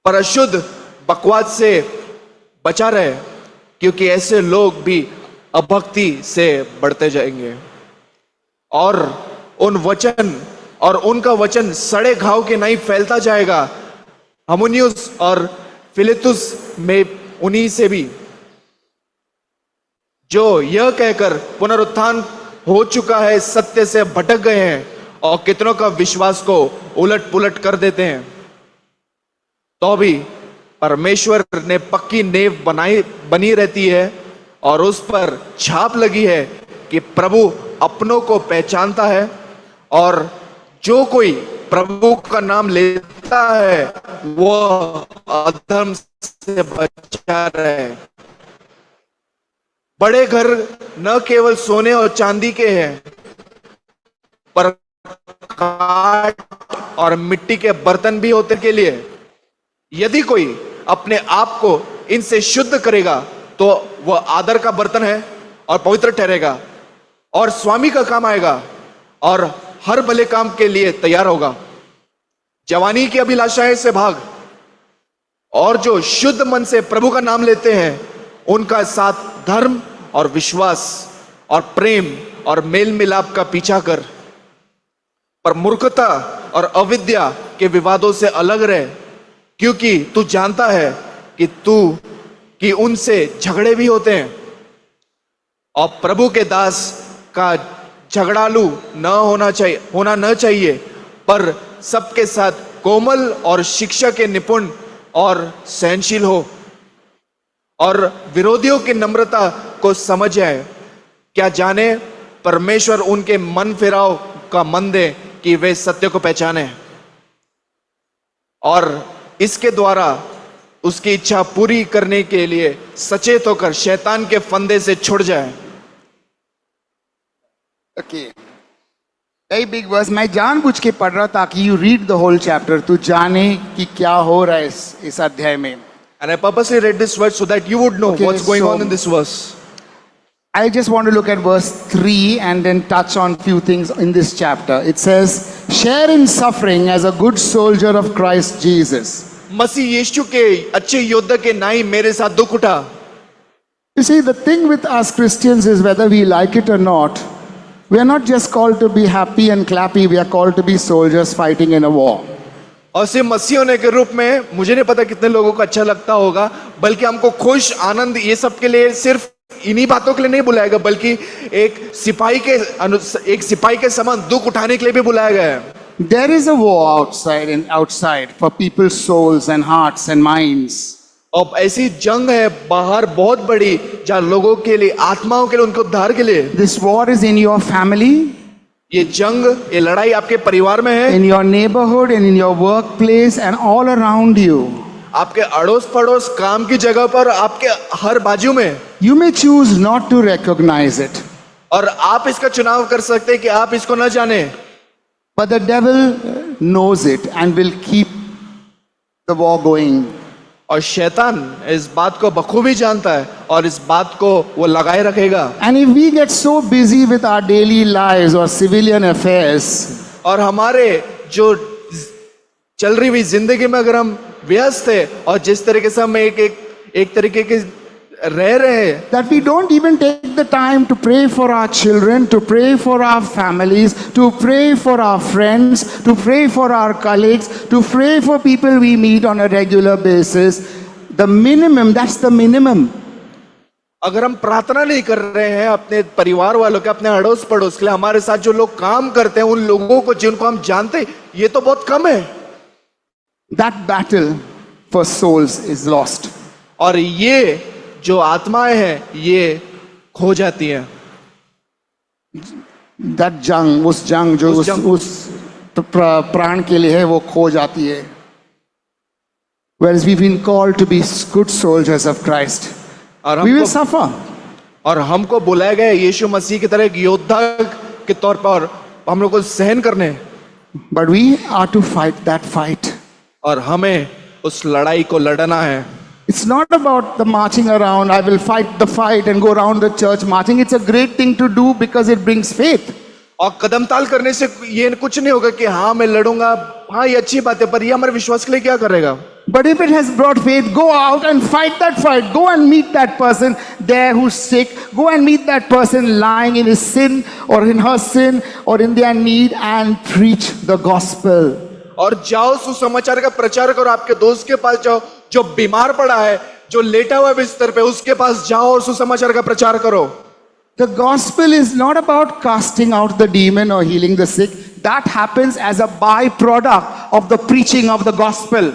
पर अशुद्ध बकवास से बचा रहे, क्योंकि ऐसे लोग भी अभक्ति से बढ़ते जाएंगे और उनका वचन सड़े घाव के नहीं फैलता जाएगा। हमुनियुस और फिलेतुस में उन्हीं से भी, जो यह कहकर पुनरुत्थान हो चुका है सत्य से भटक गए हैं और कितनों का विश्वास को उलट पुलट कर देते हैं। तो भी परमेश्वर ने पक्की नेव बनी रहती है और उस पर छाप लगी है कि प्रभु अपनों को पहचानता है, और जो कोई प्रभु का नाम लेता है वह अधर्म से बचा रहे। बड़े घर न केवल सोने और चांदी के हैं, पर काठ और मिट्टी के बर्तन भी होते के लिए। यदि कोई अपने आप को इनसे शुद्ध करेगा तो वह आदर का बर्तन है और पवित्र ठहरेगा और स्वामी का काम आएगा और हर भले काम के लिए तैयार होगा। जवानी की अभिलाषाएं से भाग, और जो शुद्ध मन से प्रभु का नाम लेते हैं उनका साथ धर्म और विश्वास और प्रेम और मेल मिलाप का पीछा कर। पर मूर्खता और अविद्या के विवादों से अलग रहे, क्योंकि तू जानता है कि उनसे झगड़े भी होते हैं। और प्रभु के दास का झगड़ालू होना न चाहिए, पर सबके साथ कोमल और शिक्षा के निपुण और सहनशील हो, और विरोधियों की नम्रता को समझ जाए। क्या जाने परमेश्वर उनके मन फिराव का मन दे कि वे सत्य को पहचाने और इसके द्वारा उसकी इच्छा पूरी करने के लिए सचेत होकर शैतान के फंदे से छुड़ जाए। Okay. Very big verse. मैं जानबूझ के पढ़ रहा ताकि you read the whole chapter. तू जाने कि क्या हो रहा है इस अध्याय में. And I purposely read this verse so that you would know Okay, what's going so- on in this verse. I just want to look at verse 3 and then touch on few things in this chapter. It says, share in suffering as a good soldier of Christ Jesus. मसीह यीशु के अच्छे योद्धा के नाई मेरे साथ दुख उठा। You see, the thing with us Christians is whether we like it or not, we are not just called to be happy and clappy, we are called to be soldiers fighting in a war. और सिर्फ मसीह होने के रूप में मुझे नहीं पता कितने लोगों को अच्छा लगता होगा, बल्कि हमको खुश आनंद ये सब के लिए सिर्फ इन्हीं बातों के लिए नहीं बुलाया गया, बल्कि एक सिपाही के समान दुख उठाने के लिए भी बुलाया गया है। There is a war outside for people's souls and hearts and minds. अब ऐसी जंग है बाहर बहुत बड़ी, जहाँ लोगों के लिए, आत्माओं के लिए, उनके उद्धार के लिए। This war is in your family, ये जंग, ये लड़ाई आपके परिवार में है, in your neighborhood and in your workplace and all around you. आपके अड़ोस पड़ोस, काम की जगह पर, आपके हर बाजू में। You may choose not to recognize it, और आप इसका चुनाव कर सकते हैं कि आप इसको न जाने, but the devil knows it and will keep the war going. और शैतान इस बात को बखूबी जानता है और इस बात को वो लगाए रखेगा। And if we get so busy with our daily lives or civilian affairs, और हमारे जो चल रही हुई जिंदगी में अगर हम व्यस्त है और जिस तरीके से हम एक तरीके के रह रहे हैं, that we don't even take the time to pray for our children, to pray for our families, to pray for our friends, to pray for our colleagues, to pray for people we meet on a regular basis. The minimum, that's the minimum. अगर हम प्रार्थना नहीं कर रहे हैं अपने परिवार वालों के, अपने अड़ोस पड़ोस के लिए, हमारे साथ जो लोग काम करते हैं उन लोगों को जिनको हम जानते हैं, ये तो बहुत कम है। That battle for souls is lost. और ये जो आत्माएं हैं ये खो जाती हैं। That जंग, उस जंग जो उस जंग- उस प्राण के लिए है वो खो जाती है. Whereas we've been called to be good soldiers of Christ. और We will हमको suffer. और हमको बुलाया गया है यीशु मसीह की तरह एक योद्धा के तौर पर हम लोग को सहन करने, But we are to fight that fight. और हमें उस लड़ाई को लड़ना है। It's not about the marching around, I will fight the fight and go around the church marching. It's a great thing to do because it brings faith. और कदम ताल करने से ये कुछ नहीं होगा कि हाँ मैं लड़ूंगा, हाँ ये अच्छी बात है, पर ये हमारे विश्वास के लिए क्या करेगा? But if it has brought faith, go out and fight that fight. Go and meet that person there who's sick. Go and meet that person lying in his sin or in her sin or in their need and preach the gospel. और जाओ सुसमाचार का प्रचार करो, आपके दोस्त के पास जाओ जो बीमार पड़ा है, जो लेटा हुआ है बिस्तर पे, उसके पास जाओ और सुसमाचार का प्रचार करो। The gospel is not about casting out the demon or healing the sick. That happens as a byproduct of the preaching of the gospel.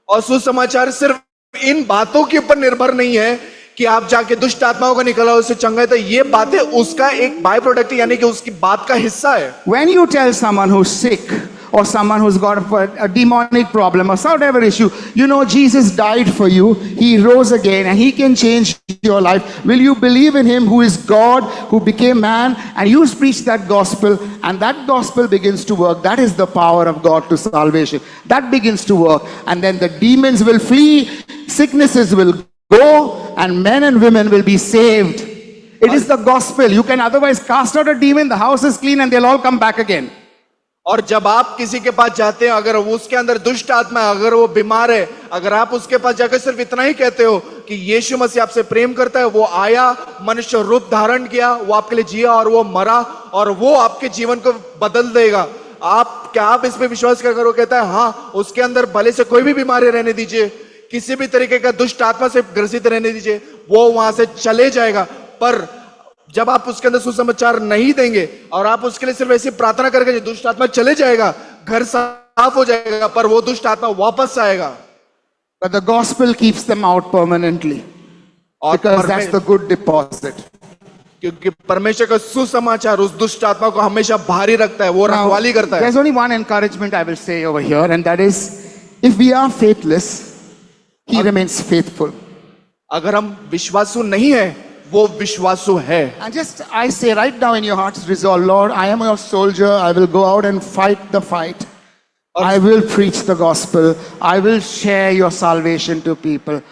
और सुसमाचार सिर्फ इन बातों के ऊपर निर्भर नहीं है कि आप जाके दुष्ट आत्माओं को निकला उससे चंगाई, तो ये बातें उसका एक बाय प्रोडक्ट है, यानी कि उसकी बात का हिस्सा है। When you tell someone who's sick or someone who's got a demonic problem or whatever issue, you know Jesus died for you, he rose again and he can change your life. Will you believe in him who is God, who became man, and you preach that gospel and that gospel begins to work? That is the power of God to salvation. That begins to work and then the demons will flee, sicknesses will go and men and women will be saved. It is the gospel. You can otherwise cast out a demon, the house is clean and they'll all come back again. और जब आप किसी के पास जाते हैं, अगर उसके अंदर दुष्ट आत्मा है, अगर वो बीमार है, अगर आप उसके पास जाकर सिर्फ इतना ही कहते हो कि यीशु मसीह आपसे प्रेम करता है, वो आया, मनुष्य रूप धारण किया, वो आपके लिए जिया और वो मरा और वो आपके जीवन को बदल देगा, आप इस पे विश्वास क्या करो? कहता है हाँ, उसके अंदर भले से कोई भी बीमारी रहने दीजिए, किसी भी तरीके का दुष्ट आत्मा से ग्रसित रहने दीजिए, वो वहां से चले जाएगा। पर जब आप उसके अंदर सुसमाचार नहीं देंगे और आप उसके लिए सिर्फ ऐसी प्रार्थना करेंगे, दुष्ट आत्मा चले जाएगा, घर साफ हो जाएगा, पर वो दुष्ट आत्मा वापस आएगा। But the gospel keeps them out permanently और because that's the good deposit. क्योंकि परमेश्वर का सुसमाचार उस दुष्ट आत्मा को हमेशा भारी रखता है, वो Now, रखवाली करता है। there's only one encouragement I will say over here, and that is if we are faithless, He remains faithful. अगर हम विश्वासु नहीं है, वो विश्वासु है। And just I say right now in your hearts, resolve, Lord, I am your soldier. I will go out and fight the fight. I will preach the gospel. I will share your salvation to people.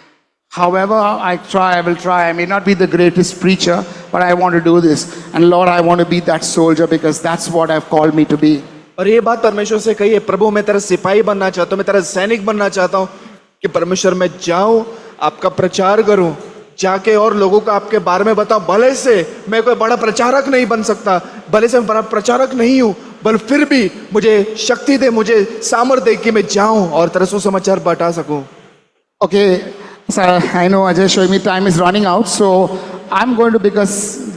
However I try, I will try. I may not be the greatest preacher, but I want to do this. And Lord, I want to be that soldier because that's what I've called me to be. और ये बात परमेश्वर से कही है, प्रभु मैं तेरा सिपाही बनना चाहता हूँ, मैं तेरा सैनिक बनना चाहता हूँ कि परमेश्वर मैं जाऊं, आपका प्रचार करूं, जाके और लोगों को आपके बारे में बताऊं। भले से मैं कोई बड़ा प्रचारक नहीं बन सकता, भले से मैं बड़ा प्रचारक नहीं हूं, पर फिर भी मुझे शक्ति दे, मुझे सामर्थ्य दे कि मैं जाऊं और तेरा सुसमाचार बता सकूं। Okay, so I know Ajay showing me time is running out, so I'm going to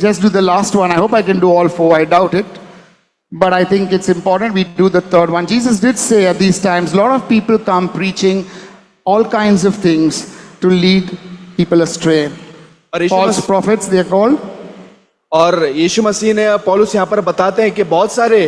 just do the last one. I hope I can do all four. I doubt it. But I think it's important we do the third one. Jesus did say at these times, a lot of people come preaching all kinds of things to lead people astray. और यीशु False Masih- prophets, they are called. और यीशु मसीह ने, पौलुस यहाँ पर बताते हैं कि बहुत सारे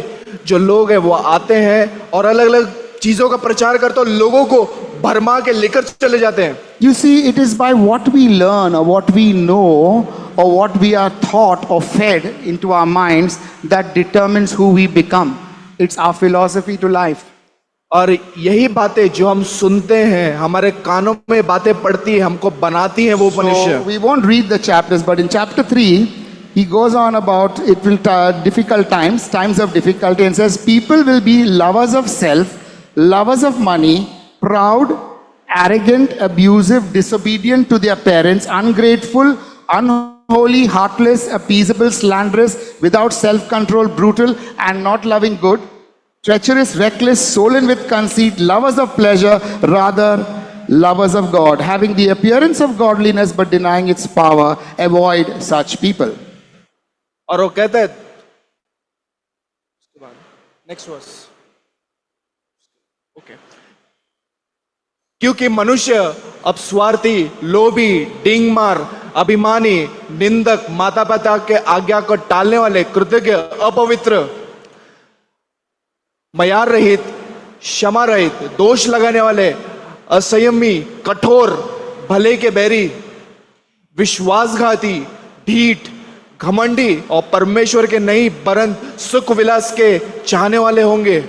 जो लोग हैं वो आते हैं और अलग अलग चीजों का प्रचार करते हैं, लोगों को भरमा के लेकर चले जाते हैं। You see, it is by what we learn or what we know or what we are taught or fed into our minds that determines who we become. It's our philosophy to life. और यही बातें जो हम सुनते हैं, हमारे कानों में बातें पड़ती है, हमको बनाती हैं वो So मनुष्य। we won't read the chapters, but in chapter 3, he goes on about it will difficult times of difficulty, and says people will be lovers of self, lovers of money, proud, arrogant, abusive, disobedient to their parents, ungrateful, unholy, heartless, appeasable, slanderous, without self-control, brutal, and not loving good, treacherous, reckless, swollen with conceit, lovers of pleasure, rather lovers of God, having the appearance of godliness but denying its power. Avoid such people. और वो कहता है next verse, okay, क्योंकि मनुष्य अब स्वार्थी, लोभी, डींगमार, अभिमानी, निंदक, माता पिता के आज्ञा को टालने वाले, कृतज्ञ, अपवित्र, मयार रहित, क्षमा रहित, दोष लगाने वाले, असंयमी, कठोर, भले के बैरी, विश्वासघाती, ढीठ, घमंडी और परमेश्वर के नहीं परंतु सुख विलास के चाहने वाले होंगे,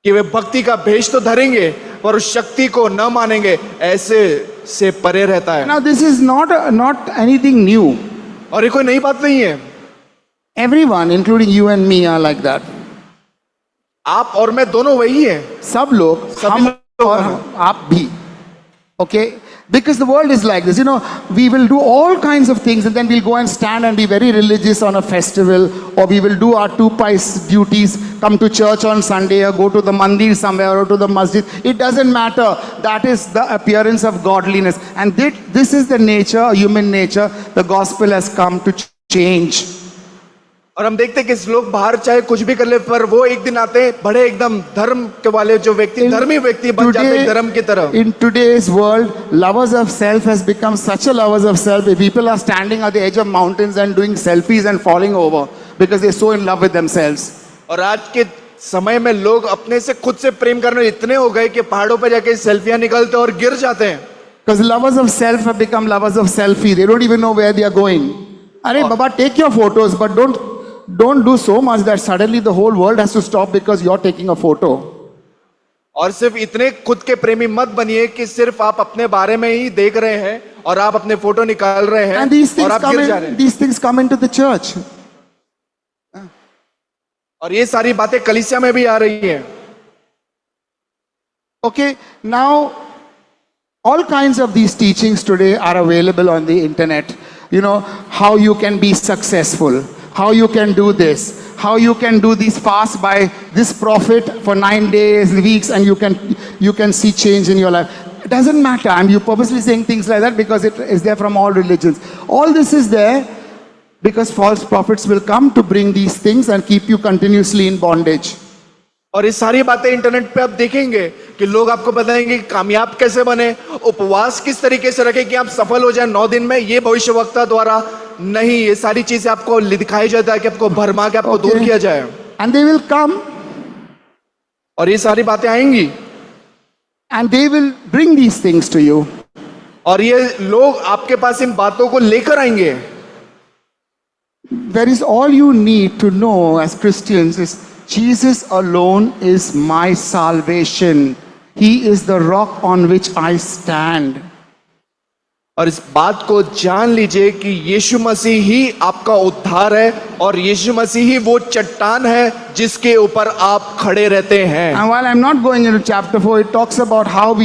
कि वे भक्ति का भेष तो धरेंगे पर उस शक्ति को न मानेंगे, ऐसे से परे रहता है। Now, this is not anything new. और ये कोई नई बात नहीं है, Everyone, including you and me, are like that. आप और मैं दोनों वही हैं। सब लोग, सभी हम लोग और हैं। आप भी. Okay? Because the world is like this. You know, we will do all kinds of things and then we'll go and stand and be very religious on a festival, or we will do our two pice duties, come to church on Sunday or go to the mandir somewhere or to the masjid. It doesn't matter. That is the appearance of godliness. And this is the nature, human nature, the gospel has come to change. और हम देखते हैं कि लोग बाहर चाहे कुछ भी कर ले, पर वो एक दिन आते हैं बड़े एकदम धर्म के वाले जो व्यक्ति, धर्मी व्यक्ति बन जाते हैं धर्म की तरह। In today's world, lovers of self has become such a lovers of self. People are standing at the edge of mountains and doing selfies and falling over because they're so in love with themselves. और आज के समय में लोग अपने से खुद से प्रेम करने इतने हो गए कि पहाड़ों पर जाके सेल्फियां निकलते और गिर जाते हैं। Because lovers of self have become lovers of selfie. They don't even know where they are going. Arey Baba, take your photos, but don't do so much that suddenly the whole world has to stop because you're taking a photo. और सिर्फ इतने खुद के प्रेमी मत बनिए कि सिर्फ आप अपने बारे में ही देख रहे हैं और आप अपने फोटो निकाल रहे हैं And these और आप गिर जा रहे हैं। these things come into the church. और ये सारी बातें कलीसिया में भी आ रही हैं। Okay, now all kinds of these teachings today are available on the internet. You know, how you can be successful, how you can do this, how you can do these fasts by this prophet for 9 days, weeks, and you can see change in your life. It doesn't matter. I'm purposely saying things like that because it is there from all religions. All this is there because false prophets will come to bring these things and keep you continuously in bondage. और ये सारी बातें internet पे आप देखेंगे कि लोग आपको बताएंगे कि कामयाब कैसे बने, उपवास किस तरीके से रखें कि आप सफल हो जाए 9 दिन में, ये भविष्यवक्ता द्वारा नहीं, ये सारी चीजें आपको दिखाई जाता है कि आपको भरमा के आपको दूर किया जाए। And they will come और ये सारी बातें आएंगी and they will bring these things to you. और ये लोग आपके पास इन बातों को लेकर आएंगे। There is all you need to know as Christians is Jesus alone is my salvation. He is the rock on which I stand. और इस बात को जान लीजिए कि यीशु मसीह ही आपका उद्धार है और यीशु मसीह ही वो चट्टान है जिसके ऊपर आप खड़े रहते हैं। And while I'm not going into chapter 4, it talks about how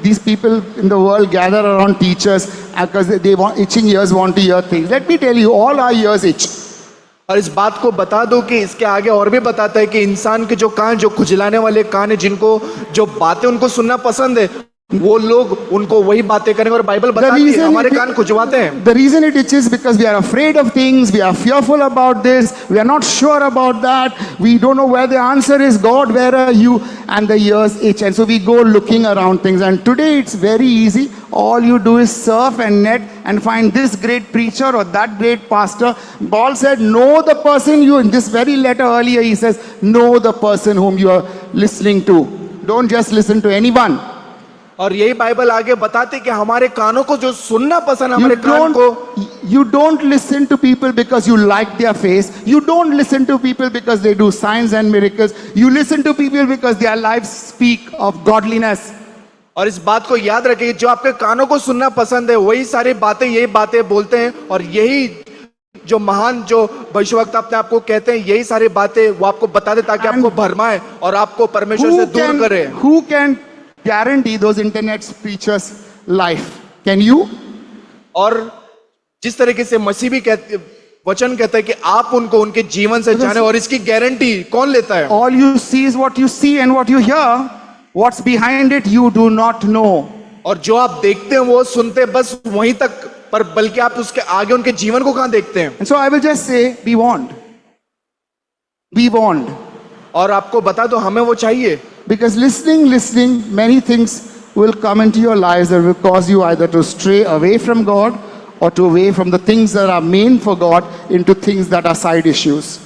these people in the world gather around teachers because they want itching ears want to hear things. Let me tell you, all our ears itch. और इस बात को बता दो कि इसके आगे और भी बताता है कि इंसान के जो कान, जो खुजलाने वाले कान है, जिनको जो बातें उनको सुनना पसंद है, वो लोग उनको वही बातें करेंगे। और बाइबल बताती है हमारे कान खुजवाते हैं। The reason it itches because we are afraid of things, we are fearful about this, we are not sure about that, we don't know where the answer is. God, where are you? And the ears itch, and so we go looking around things. And today it's very easy. All you do is surf and net and find this great preacher or that great pastor. Paul said, know the person you, in this very letter earlier he says, know the person whom you are listening to. Don't just listen to anyone. और यही Bible आगे बताते कि हमारे कानों को जो सुनना पसंद है, हमारे कान को, You don't listen to people because you like their face. You don't listen to people because they do signs and miracles. You listen to people because their lives speak of godliness. और इस बात को याद रखिए, जो आपके कानों को सुनना पसंद है वही सारी बातें, यही बातें बोलते हैं। और यही जो महान जो भविष्यवक्ता अपने आपको कहते हैं, यही सारी बातें वो आपको बता दे ताकि आपको भरमाए और आपको परमेश्वर से दूर करे। Who can guarantee those internet preachers life? Can you? और जिस तरीके से मसीह भी कहते, वचन कहता है कि आप उनको उनके जीवन से जाने, और इसकी गारंटी कौन लेता है? All you see is what you see and what you hear. What's behind it you do not know. और जो आप देखते हैं वो सुनते हैं बस वहीं तक, पर बल्कि आप उसके आगे उनके जीवन को कहां देखते हैं? And so I will just say, be warned. Be warned. और आपको बता दो, हमें वो चाहिए। Because listening, many things will come into your lives that will cause you either to stray away from God or to away from the things that are main for God into things that are side issues.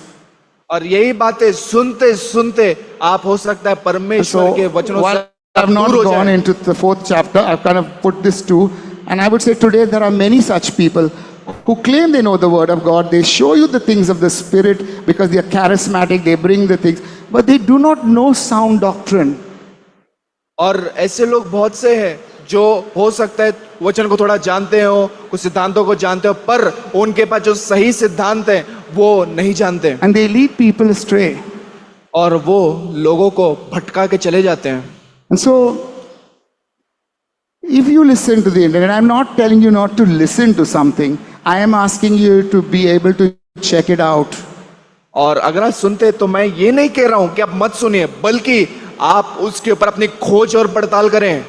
और यही बातें सुनते सुनते आप हो सकता है परमेश्वर के वचनों while से I've not दूर हो gone जाए। into the 4th chapter, I've kind of put this too. And I would say today there are many such people who claim they know the word of God. They show you the things of the Spirit because they are charismatic, they bring the things, but they do not know sound doctrine. और ऐसे लोग बहुत से हैं जो हो सकता है वचन को थोड़ा जानते हो, कुछ सिद्धांतों को जानते हो, पर उनके पास जो सही सिद्धांत है वो नहीं जानते, And they lead people astray. और वो लोगों को भटका के चले जाते हैं। And so, if you listen to the internet, I'm not telling you not to listen to something. I am asking you to be able to check it out. और अगर आप सुनते तो मैं ये नहीं कह रहा हूं कि आप मत सुनिए, बल्कि आप उसके ऊपर अपनी खोज और पड़ताल करें।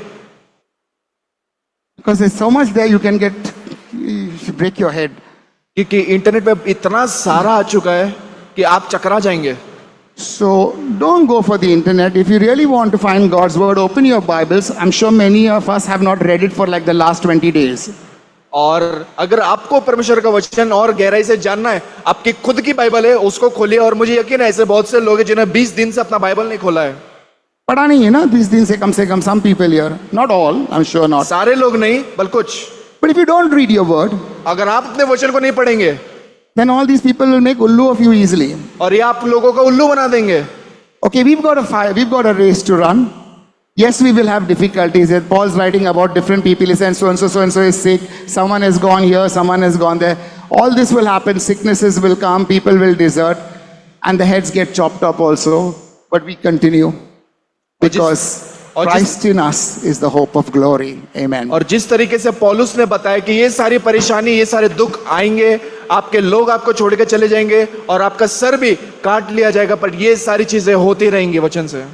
Because there's so much there you can get, you break your head. क्योंकि इंटरनेट पे इतना सारा आ चुका है कि आप चकरा जाएंगे। So don't go for the internet. If you really want to find God's word, open your Bibles. I'm sure many of us have not read it for like the last 20 days. और अगर आपको परमेश्वर का वचन और गहराई से जानना है, आपकी खुद की बाइबल है उसको खोलिए। और मुझे यकीन है ऐसे बहुत से लोग हैं जिन्हें 20 दिन से अपना बाइबल नहीं खोला है। पढ़ा नहीं है ना 20 दिन से कम some people here. Not all, I'm sure not. सारे लोग नहीं, बल कुछ। But if you don't read your word, अगर आप अपने वचन को नहीं पढ़ेंगे, then all these people will make ullu of you easily. और ये आप लोगों को उल्लू बना देंगे। Okay, we've got a race to run. Yes, we will have difficulties. And Paul's writing about different people. He says so and so is sick. Someone has gone here, someone has gone there. All this will happen. Sicknesses will come, people will desert, and the heads get chopped up also. But we continue because Christ in us is the hope of glory. Amen. और जिस तरीके से पौलुस ने बताया कि ये सारी परेशानी, ये सारे दुख आएंगे, आपके लोग आपको छोड़ के चले जाएंगे और आपका सर भी काट लिया जाएगा, पर ये सारी चीजें होती रहेंगी वचन से।